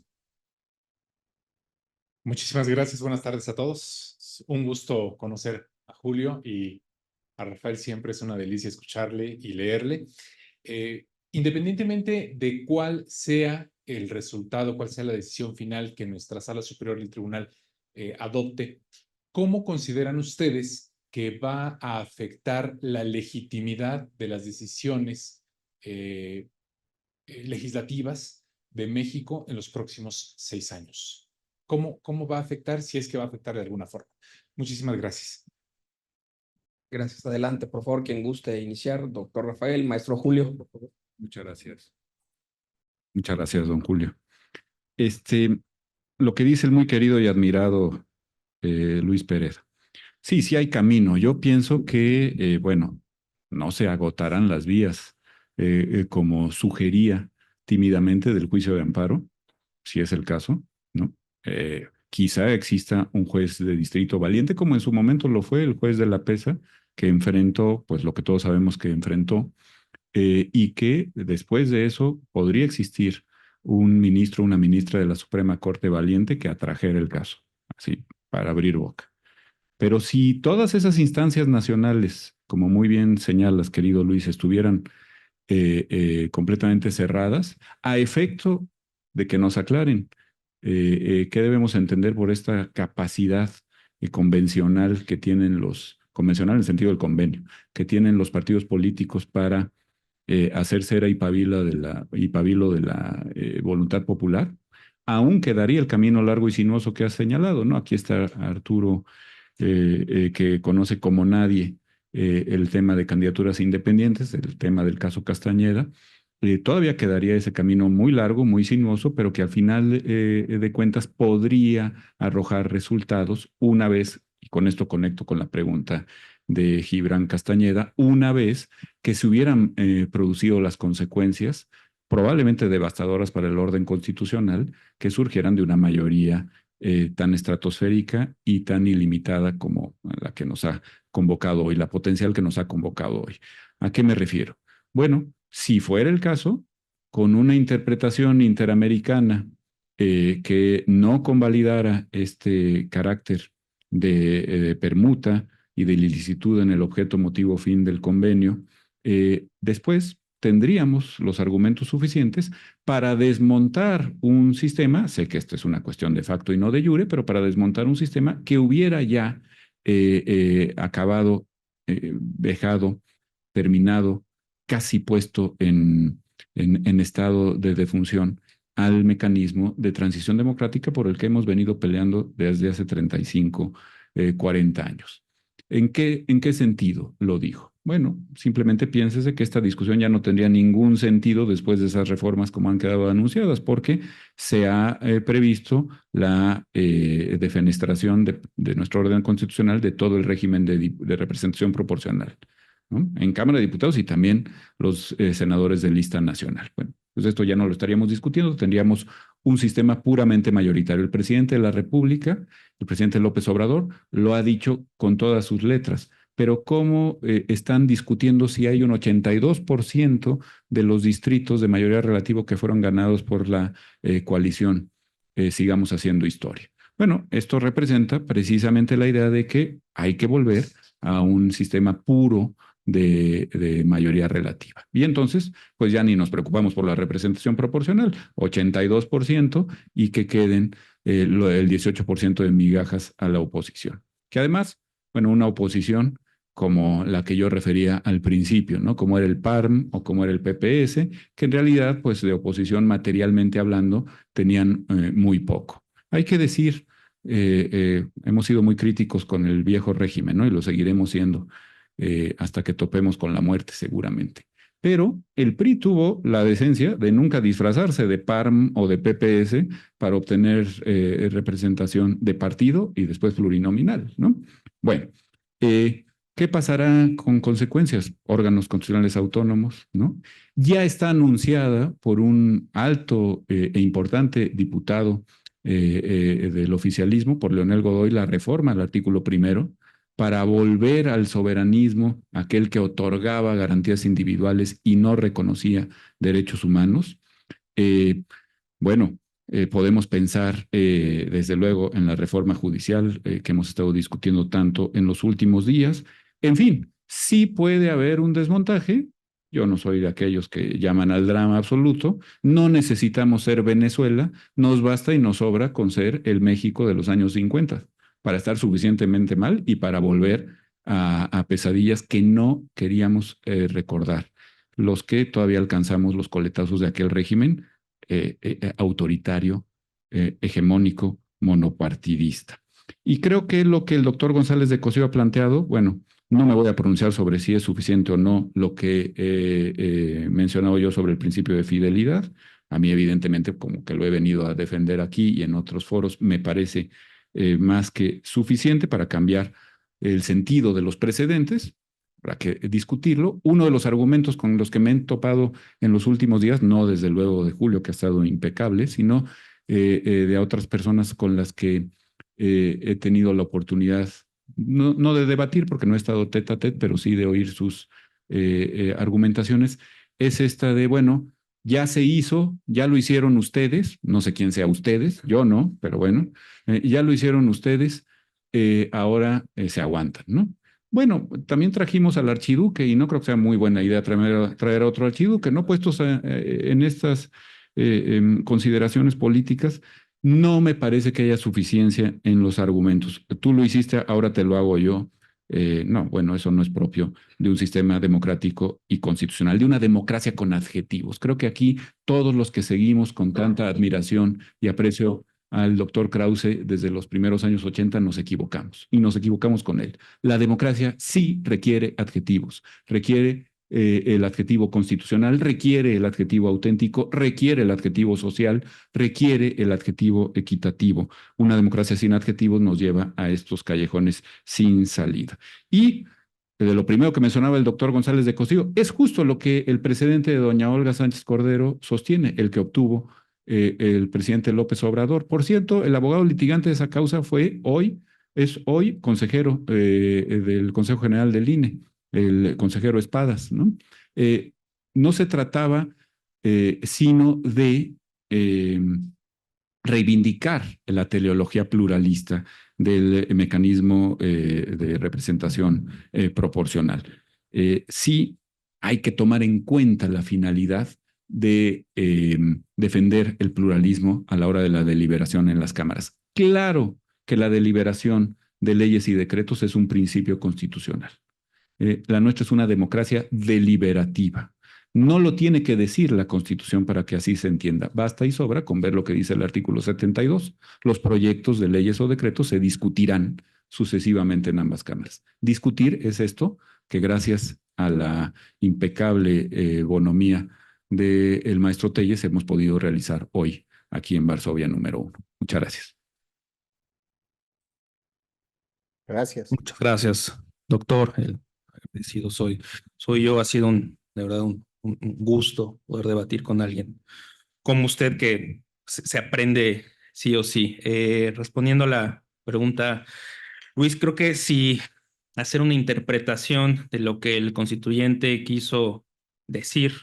Muchísimas gracias. Buenas tardes a todos. Es un gusto conocer a Julio y a Rafael. Siempre es una delicia escucharle y leerle. Independientemente de cuál sea el resultado, cuál sea la decisión final que nuestra Sala Superior del Tribunal adopte, ¿cómo consideran ustedes que va a afectar la legitimidad de las decisiones legislativas de México en los próximos 6 años? ¿Cómo va a afectar, si es que va a afectar de alguna forma? Muchísimas gracias. Gracias. Adelante, por favor, quien guste iniciar. Doctor Rafael, maestro Julio, por favor. Muchas gracias. Muchas gracias, don Julio. Lo que dice el muy querido y admirado Luis Pérez. Sí hay camino. Yo pienso que, bueno, no se agotarán las vías, como sugería tímidamente del juicio de amparo, si es el caso, ¿no? Quizá exista un juez de distrito valiente, como en su momento lo fue el juez de la PESA, que enfrentó, pues lo que todos sabemos que enfrentó, y que después de eso podría existir un ministro, una ministra de la Suprema Corte valiente que atrajera el caso, así, para abrir boca. Pero si todas esas instancias nacionales, como muy bien señalas, querido Luis, estuvieran completamente cerradas, a efecto de que nos aclaren qué debemos entender por esta capacidad convencional que tienen convencional en el sentido del convenio, que tienen los partidos políticos para hacer cera y pabilo de la voluntad popular, aún quedaría el camino largo y sinuoso que has señalado, ¿no? Aquí está Arturo, que conoce como nadie el tema de candidaturas independientes, el tema del caso Castañeda. Todavía quedaría ese camino muy largo, muy sinuoso, pero que al final de cuentas podría arrojar resultados una vez, y con esto conecto con la pregunta de Gibran Castañeda, una vez que se hubieran producido las consecuencias probablemente devastadoras para el orden constitucional que surgieran de una mayoría tan estratosférica y tan ilimitada como la que nos ha convocado hoy, la potencial que nos ha convocado hoy. ¿A qué me refiero? Bueno, si fuera el caso, con una interpretación interamericana que no convalidara este carácter de permuta y de ilicitud en el objeto, motivo, fin del convenio, después tendríamos los argumentos suficientes para desmontar un sistema, sé que esto es una cuestión de facto y no de jure, pero para desmontar un sistema que hubiera ya acabado, dejado, terminado, casi puesto en estado de defunción al mecanismo de transición democrática por el que hemos venido peleando desde hace 35, 40 años. ¿En qué sentido lo dijo? Bueno, simplemente piénsese que esta discusión ya no tendría ningún sentido después de esas reformas como han quedado anunciadas, porque se ha previsto la defenestración de nuestro orden constitucional de todo el régimen de representación proporcional. ¿no? En Cámara de Diputados y también los senadores de lista nacional. Bueno, pues esto ya no lo estaríamos discutiendo, tendríamos un sistema puramente mayoritario. El presidente de la República, el presidente López Obrador, lo ha dicho con todas sus letras, pero ¿cómo están discutiendo si hay un 82% de los distritos de mayoría relativa que fueron ganados por la coalición? Sigamos haciendo historia. Bueno, esto representa precisamente la idea de que hay que volver a un sistema puro de mayoría relativa. Y entonces, pues ya ni nos preocupamos por la representación proporcional, 82%, y que queden el 18% de migajas a la oposición. Que además, bueno, una oposición como la que yo refería al principio, ¿no? Como era el PARM o como era el PPS, que en realidad, pues de oposición materialmente hablando, tenían muy poco. Hay que decir, hemos sido muy críticos con el viejo régimen, ¿no? Y lo seguiremos siendo hasta que topemos con la muerte seguramente. Pero el PRI tuvo la decencia de nunca disfrazarse de PARM o de PPS para obtener representación de partido y después plurinominal, ¿no? Bueno, ¿qué pasará con consecuencias? Órganos constitucionales autónomos, ¿no? Ya está anunciada por un alto e importante diputado del oficialismo, por Leonel Godoy, la reforma al artículo 1 para volver al soberanismo, aquel que otorgaba garantías individuales y no reconocía derechos humanos. Bueno, podemos pensar desde luego en la reforma judicial que hemos estado discutiendo tanto en los últimos días. En fin, sí puede haber un desmontaje. Yo no soy de aquellos que llaman al drama absoluto. No necesitamos ser Venezuela. Nos basta y nos sobra con ser el México de los años 50 para estar suficientemente mal y para volver a pesadillas que no queríamos recordar. Los que todavía alcanzamos los coletazos de aquel régimen autoritario, hegemónico, monopartidista. Y creo que lo que el doctor González de Cosío ha planteado, bueno, no me voy a pronunciar sobre si es suficiente o no lo que he mencionado yo sobre el principio de fidelidad. A mí, evidentemente, como que lo he venido a defender aquí y en otros foros, me parece más que suficiente para cambiar el sentido de los precedentes. Habrá que discutirlo. Uno de los argumentos con los que me he topado en los últimos días, no desde luego de Julio, que ha estado impecable, sino de otras personas con las que he tenido la oportunidad, no de debatir, porque no he estado tete a tete, pero sí de oír sus argumentaciones, es esta de, bueno, ya se hizo, ya lo hicieron ustedes, no sé quién sea ustedes, yo no, pero bueno, ya lo hicieron ustedes, ahora se aguantan, ¿no? Bueno, también trajimos al archiduque y no creo que sea muy buena idea traer a otro archiduque, ¿no? Puestos en estas consideraciones políticas, no me parece que haya suficiencia en los argumentos. Tú lo hiciste, ahora te lo hago yo. No, bueno, eso no es propio de un sistema democrático y constitucional, de una democracia con adjetivos. Creo que aquí todos los que seguimos con tanta admiración y aprecio al doctor Krause desde los primeros años 80 nos equivocamos y nos equivocamos con él. La democracia sí requiere adjetivos, requiere el adjetivo constitucional, requiere el adjetivo auténtico, requiere el adjetivo social, requiere el adjetivo equitativo. Una democracia sin adjetivos nos lleva a estos callejones sin salida. Y de lo primero que mencionaba el doctor González de Cosío, es justo lo que el precedente de doña Olga Sánchez Cordero sostiene, el que obtuvo el presidente López Obrador. Por cierto, el abogado litigante de esa causa es hoy consejero del Consejo General del INE, el consejero Espadas, ¿no? No se trataba sino de reivindicar la teleología pluralista del mecanismo de representación proporcional. Sí hay que tomar en cuenta la finalidad de defender el pluralismo a la hora de la deliberación en las cámaras. Claro que la deliberación de leyes y decretos es un principio constitucional. La nuestra es una democracia deliberativa. No lo tiene que decir la Constitución para que así se entienda. Basta y sobra con ver lo que dice el artículo 72. Los proyectos de leyes o decretos se discutirán sucesivamente en ambas cámaras. Discutir es esto que gracias a la impecable bonomía del maestro Telles hemos podido realizar hoy aquí en Varsovia número 1. Muchas gracias. Gracias. Muchas gracias, doctor. agradecido soy yo. Ha sido de verdad un gusto poder debatir con alguien como usted que se aprende sí o sí. Respondiendo a la pregunta, Luis, creo que si hacer una interpretación de lo que el constituyente quiso decir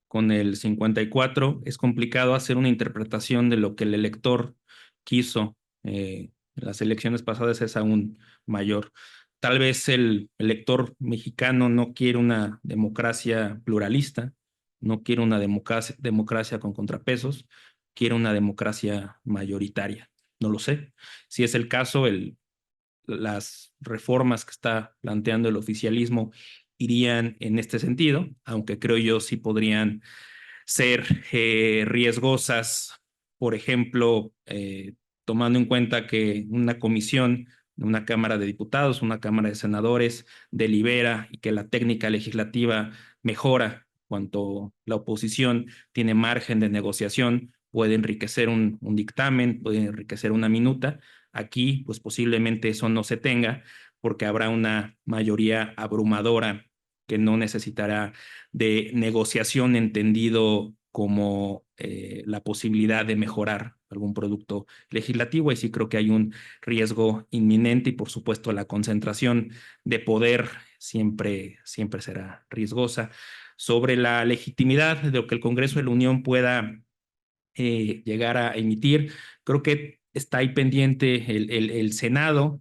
con el 54, es complicado hacer una interpretación de lo que el elector quiso. En las elecciones pasadas es aún mayor. Tal vez el elector mexicano no quiere una democracia pluralista, no quiere una democracia con contrapesos, quiere una democracia mayoritaria. No lo sé. Si es el caso, las reformas que está planteando el oficialismo irían en este sentido, aunque creo yo sí podrían ser riesgosas, por ejemplo, tomando en cuenta que una comisión de una Cámara de Diputados, una Cámara de Senadores delibera y que la técnica legislativa mejora cuanto la oposición tiene margen de negociación, puede enriquecer un dictamen, puede enriquecer una minuta. Aquí, pues posiblemente eso no se tenga porque habrá una mayoría abrumadora que no necesitará de negociación entendido como la posibilidad de mejorar algún producto legislativo. Y sí creo que hay un riesgo inminente y por supuesto la concentración de poder siempre será riesgosa. Sobre la legitimidad de lo que el Congreso de la Unión pueda llegar a emitir, creo que está ahí pendiente el Senado,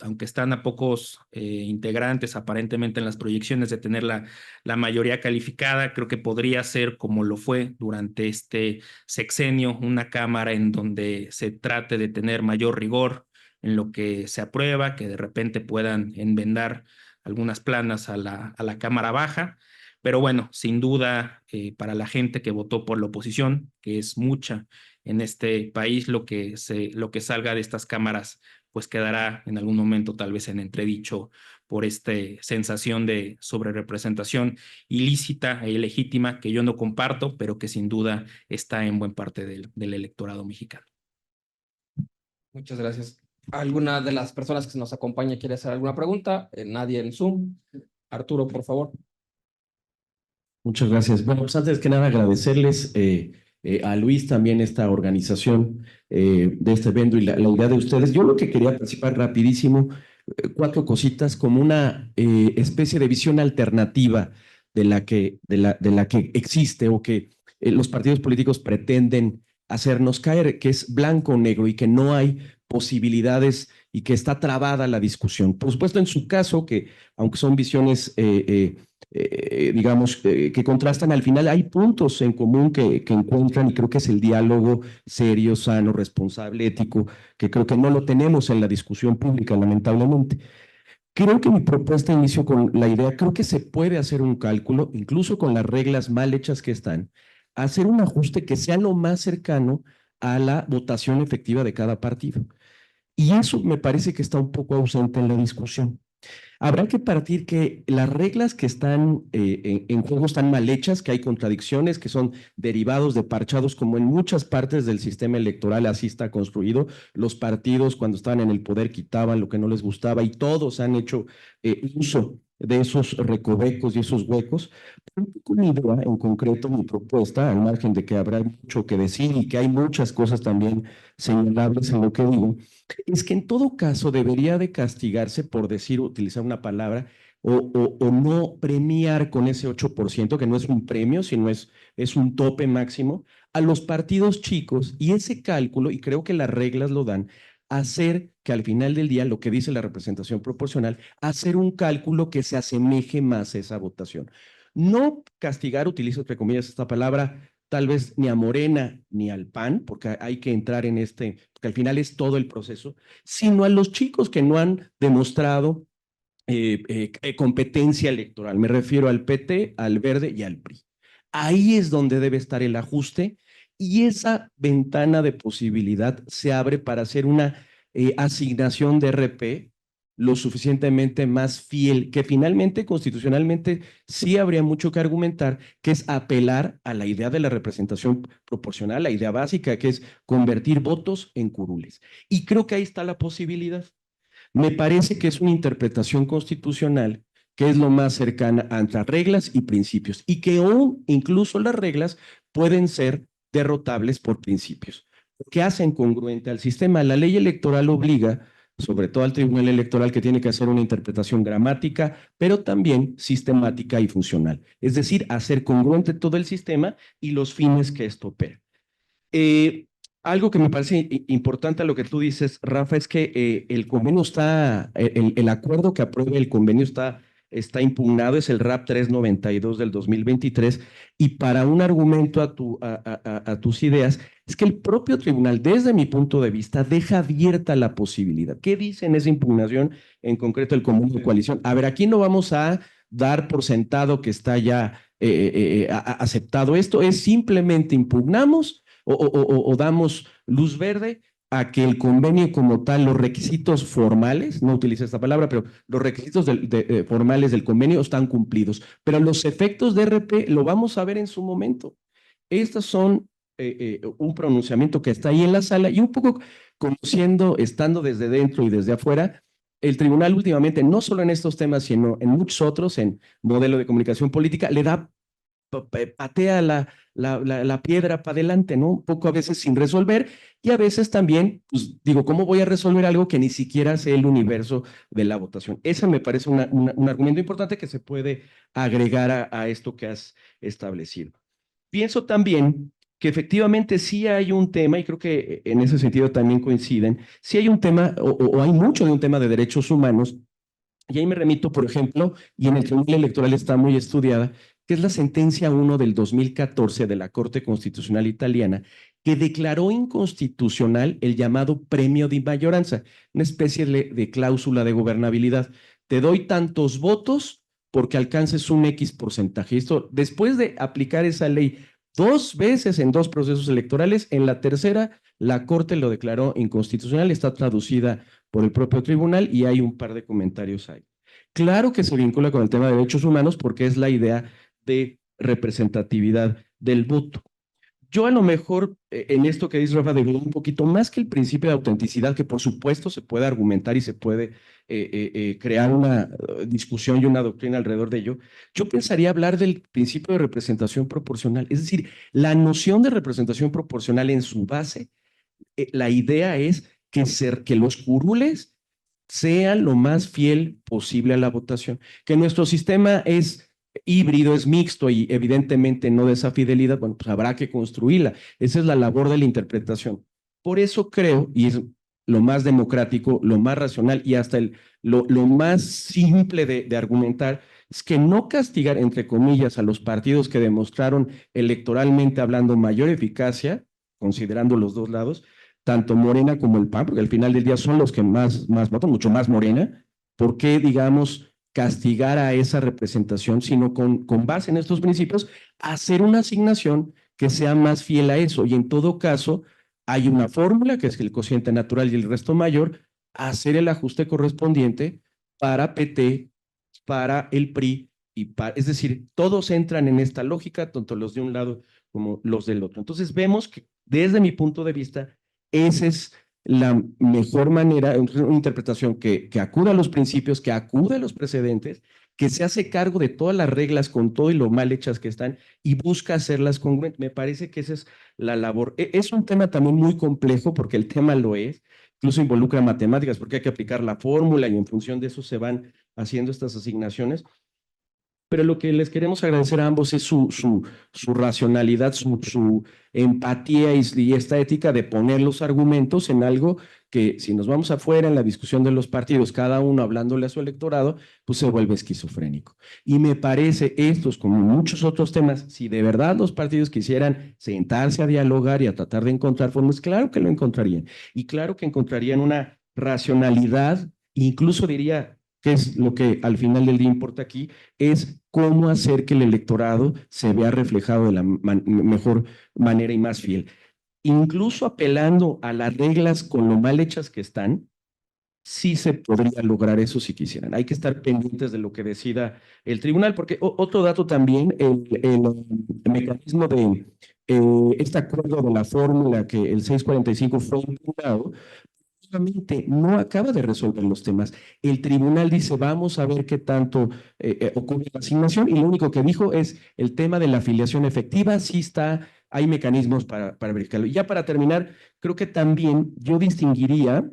aunque están a pocos integrantes aparentemente en las proyecciones de tener la mayoría calificada, creo que podría ser como lo fue durante este sexenio, una Cámara en donde se trate de tener mayor rigor en lo que se aprueba, que de repente puedan enmendar algunas planas a la Cámara Baja. Pero bueno, sin duda, para la gente que votó por la oposición, que es mucha en este país, lo que salga de estas cámaras, pues quedará en algún momento tal vez en entredicho por esta sensación de sobrerepresentación ilícita e ilegítima que yo no comparto, pero que sin duda está en buena parte del electorado mexicano. Muchas gracias. ¿Alguna de las personas que nos acompaña quiere hacer alguna pregunta? Nadie en Zoom. Arturo, por favor. Muchas gracias. Bueno, pues antes que nada agradecerles a Luis también esta organización de este evento y la idea de ustedes. Yo lo que quería participar rapidísimo, 4 cositas como una especie de visión alternativa de la que existe o que los partidos políticos pretenden hacernos caer, que es blanco o negro y que no hay posibilidades y que está trabada la discusión. Por supuesto, en su caso, que aunque son visiones digamos, que contrastan, al final hay puntos en común que encuentran y creo que es el diálogo serio, sano, responsable, ético, que creo que no lo tenemos en la discusión pública, lamentablemente. Creo que mi propuesta inicio con la idea, creo que se puede hacer un cálculo, incluso con las reglas mal hechas que están, hacer un ajuste que sea lo más cercano a la votación efectiva de cada partido. Y eso me parece que está un poco ausente en la discusión. Habrá que partir que las reglas que están en juego están mal hechas, que hay contradicciones, que son derivados de parchados, como en muchas partes del sistema electoral así está construido. Los partidos cuando estaban en el poder quitaban lo que no les gustaba y todos han hecho uso de esos recovecos y esos huecos. Con mi idea, en concreto, mi propuesta, al margen de que habrá mucho que decir y que hay muchas cosas también señalables en lo que digo, es que en todo caso debería de castigarse por decir, utilizar una palabra, o no premiar con ese 8%, que no es un premio, sino es un tope máximo, a los partidos chicos, y ese cálculo, y creo que las reglas lo dan, hacer que al final del día, lo que dice la representación proporcional, hacer un cálculo que se asemeje más a esa votación. No castigar, utilizo entre comillas esta palabra, tal vez ni a Morena ni al PAN, porque hay que entrar en porque al final es todo el proceso, sino a los chicos que no han demostrado competencia electoral. Me refiero al PT, al Verde y al PRI. Ahí es donde debe estar el ajuste y esa ventana de posibilidad se abre para hacer una asignación de RP lo suficientemente más fiel, que finalmente constitucionalmente sí habría mucho que argumentar, que es apelar a la idea de la representación proporcional, la idea básica, que es convertir votos en curules. Y creo que ahí está la posibilidad. Me parece que es una interpretación constitucional que es lo más cercana entre reglas y principios, y que aún incluso las reglas pueden ser derrotables por principios, que hacen congruente al sistema. La ley electoral obliga, sobre todo al Tribunal Electoral, que tiene que hacer una interpretación gramática, pero también sistemática y funcional, es decir, hacer congruente todo el sistema y los fines que esto opera. Algo que me parece importante a lo que tú dices, Rafa, es que el convenio está, el acuerdo que aprueba el convenio está impugnado, es el RAP 392 del 2023, y para un argumento a tus ideas, es que el propio tribunal, desde mi punto de vista, deja abierta la posibilidad. ¿Qué dice en esa impugnación, en concreto el convenio de coalición? A ver, aquí no vamos a dar por sentado que está ya aceptado esto, es simplemente impugnamos o damos luz verde a que el convenio como tal, los requisitos formales, no utilice esta palabra, pero los requisitos formales del convenio están cumplidos, pero los efectos de RP lo vamos a ver en su momento. Estos son un pronunciamiento que está ahí en la sala y un poco conociendo, estando desde dentro y desde afuera, el tribunal últimamente, no solo en estos temas, sino en muchos otros, en modelo de comunicación política, le da patea la piedra para adelante, ¿no? Un poco a veces sin resolver y a veces también, pues digo, ¿cómo voy a resolver algo que ni siquiera sé el universo de la votación? Ese me parece un argumento importante que se puede agregar a esto que has establecido. Pienso también que efectivamente sí hay un tema, y creo que en ese sentido también coinciden, sí hay un tema, o hay mucho de un tema de derechos humanos, y ahí me remito, por ejemplo, y en el Tribunal Electoral está muy estudiada, que es la sentencia 1 del 2014 de la Corte Constitucional Italiana, que declaró inconstitucional el llamado premio de mayoranza, una especie de cláusula de gobernabilidad. Te doy tantos votos porque alcances un X porcentaje. Esto, después de aplicar esa ley 2 veces en 2 procesos electorales, en la tercera, la Corte lo declaró inconstitucional, está traducida por el propio tribunal y hay un par de comentarios ahí. Claro que se vincula con el tema de derechos humanos porque es la idea de representatividad del voto. Yo a lo mejor en esto que dice Rafa, de un poquito más que el principio de autenticidad, que por supuesto se puede argumentar y se puede crear una discusión y una doctrina alrededor de ello, yo pensaría hablar del principio de representación proporcional. Es decir, la noción de representación proporcional en su base, la idea es que los curules sean lo más fiel posible a la votación, que nuestro sistema es híbrido, es mixto y evidentemente no de esa fidelidad, bueno, pues habrá que construirla. Esa es la labor de la interpretación. Por eso creo, y es lo más democrático, lo más racional y hasta lo más simple de argumentar, es que no castigar, entre comillas, a los partidos que demostraron electoralmente hablando mayor eficacia, considerando los dos lados, tanto Morena como el PAN, porque al final del día son los que más votan, mucho más Morena. ¿Por qué, digamos, castigar a esa representación, sino con base en estos principios, hacer una asignación que sea más fiel a eso? Y en todo caso, hay una fórmula, que es el cociente natural y el resto mayor, hacer el ajuste correspondiente para PT, para el PRI, es decir, todos entran en esta lógica, tanto los de un lado como los del otro. Entonces vemos que, desde mi punto de vista, esa es la mejor manera, una interpretación que acuda a los principios, que acude a los precedentes, que se hace cargo de todas las reglas con todo y lo mal hechas que están y busca hacerlas congruentes. Me parece que esa es la labor. Es un tema también muy complejo porque el tema lo es, incluso involucra matemáticas porque hay que aplicar la fórmula y en función de eso se van haciendo estas asignaciones. Pero lo que les queremos agradecer a ambos es su racionalidad, su empatía y esta ética de poner los argumentos en algo que, si nos vamos afuera en la discusión de los partidos, cada uno hablándole a su electorado, pues se vuelve esquizofrénico. Y me parece estos, como muchos otros temas, si de verdad los partidos quisieran sentarse a dialogar y a tratar de encontrar formas, claro que lo encontrarían. Y claro que encontrarían una racionalidad, incluso diría, que es lo que al final del día importa aquí, es cómo hacer que el electorado se vea reflejado de la mejor manera y más fiel. Incluso apelando a las reglas con lo mal hechas que están, sí se podría lograr eso si quisieran. Hay que estar pendientes de lo que decida el tribunal, porque otro dato también, el mecanismo de este acuerdo de la fórmula que el 645 fue impugnado, nuevamente no acaba de resolver los temas. El tribunal dice, vamos a ver qué tanto ocurre la asignación, y lo único que dijo es el tema de la afiliación efectiva, sí está, hay mecanismos para verificarlo. Y ya para terminar, creo que también yo distinguiría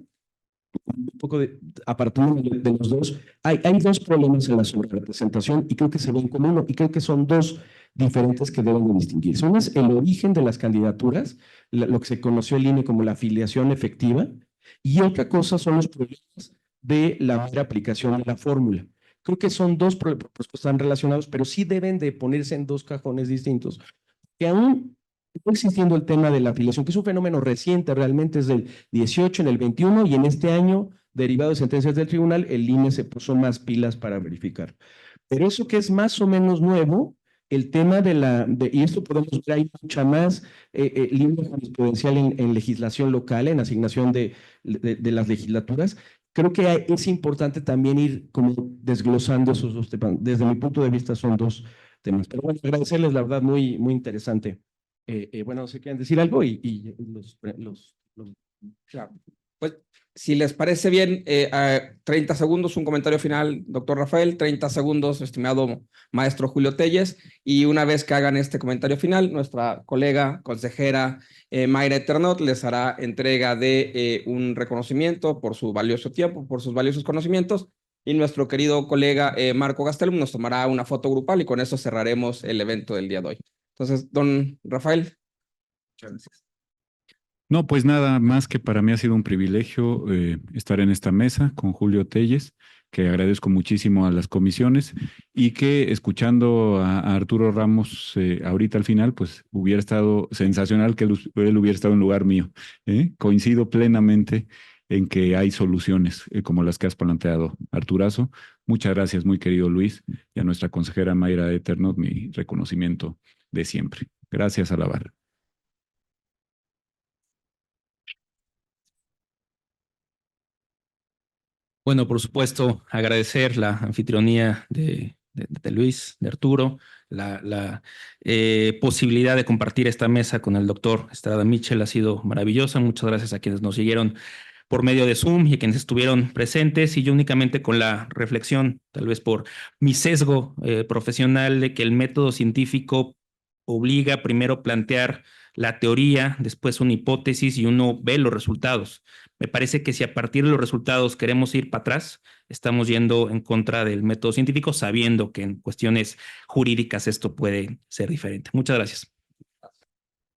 un poco apartando de los dos, hay dos problemas en la sobrerepresentación y creo que se ven como uno, y creo que son dos diferentes que deben de distinguirse. Uno es el origen de las candidaturas, lo que se conoció el INE como la afiliación efectiva, y otra cosa son los problemas de la mera aplicación de la fórmula. Creo que son dos problemas que están relacionados, pero sí deben de ponerse en dos cajones distintos, que aún no existiendo el tema de la afiliación, que es un fenómeno reciente, realmente es del 18 en el 21, y en este año, derivado de sentencias del tribunal, el INE se puso más pilas para verificar. Pero eso que es más o menos nuevo, el tema y esto podemos ver, hay mucha más línea jurisprudencial en legislación local, en asignación de las legislaturas. Creo que es importante también ir como desglosando esos dos temas. Desde mi punto de vista son dos temas. Pero bueno, agradecerles, la verdad, muy, muy interesante. Bueno, no sé, quieren decir algo y Claro. Pues, si les parece bien, 30 segundos, un comentario final, doctor Rafael, 30 segundos, estimado maestro Julio Telles, y una vez que hagan este comentario final, nuestra colega consejera Mayra Eternot les hará entrega de un reconocimiento por su valioso tiempo, por sus valiosos conocimientos, y nuestro querido colega Marco Gastelum nos tomará una foto grupal y con eso cerraremos el evento del día de hoy. Entonces, don Rafael. Muchas gracias. No, pues nada más que para mí ha sido un privilegio estar en esta mesa con Julio Telles, que agradezco muchísimo a las comisiones y que escuchando a Arturo Ramos ahorita al final, pues hubiera estado sensacional que él hubiera estado en lugar mío. Coincido plenamente en que hay soluciones como las que has planteado, Arturazo. Muchas gracias, muy querido Luis, y a nuestra consejera Mayra Eternot, mi reconocimiento de siempre. Gracias a la barra. Bueno, por supuesto, agradecer la anfitrionía de Luis, de Arturo, la posibilidad de compartir esta mesa con el doctor Estrada Mitchell ha sido maravillosa. Muchas gracias a quienes nos siguieron por medio de Zoom y a quienes estuvieron presentes, y yo únicamente con la reflexión, tal vez por mi sesgo profesional, de que el método científico obliga primero a plantear la teoría, después una hipótesis y uno ve los resultados. Me parece que si a partir de los resultados queremos ir para atrás, estamos yendo en contra del método científico, sabiendo que en cuestiones jurídicas esto puede ser diferente. Muchas gracias.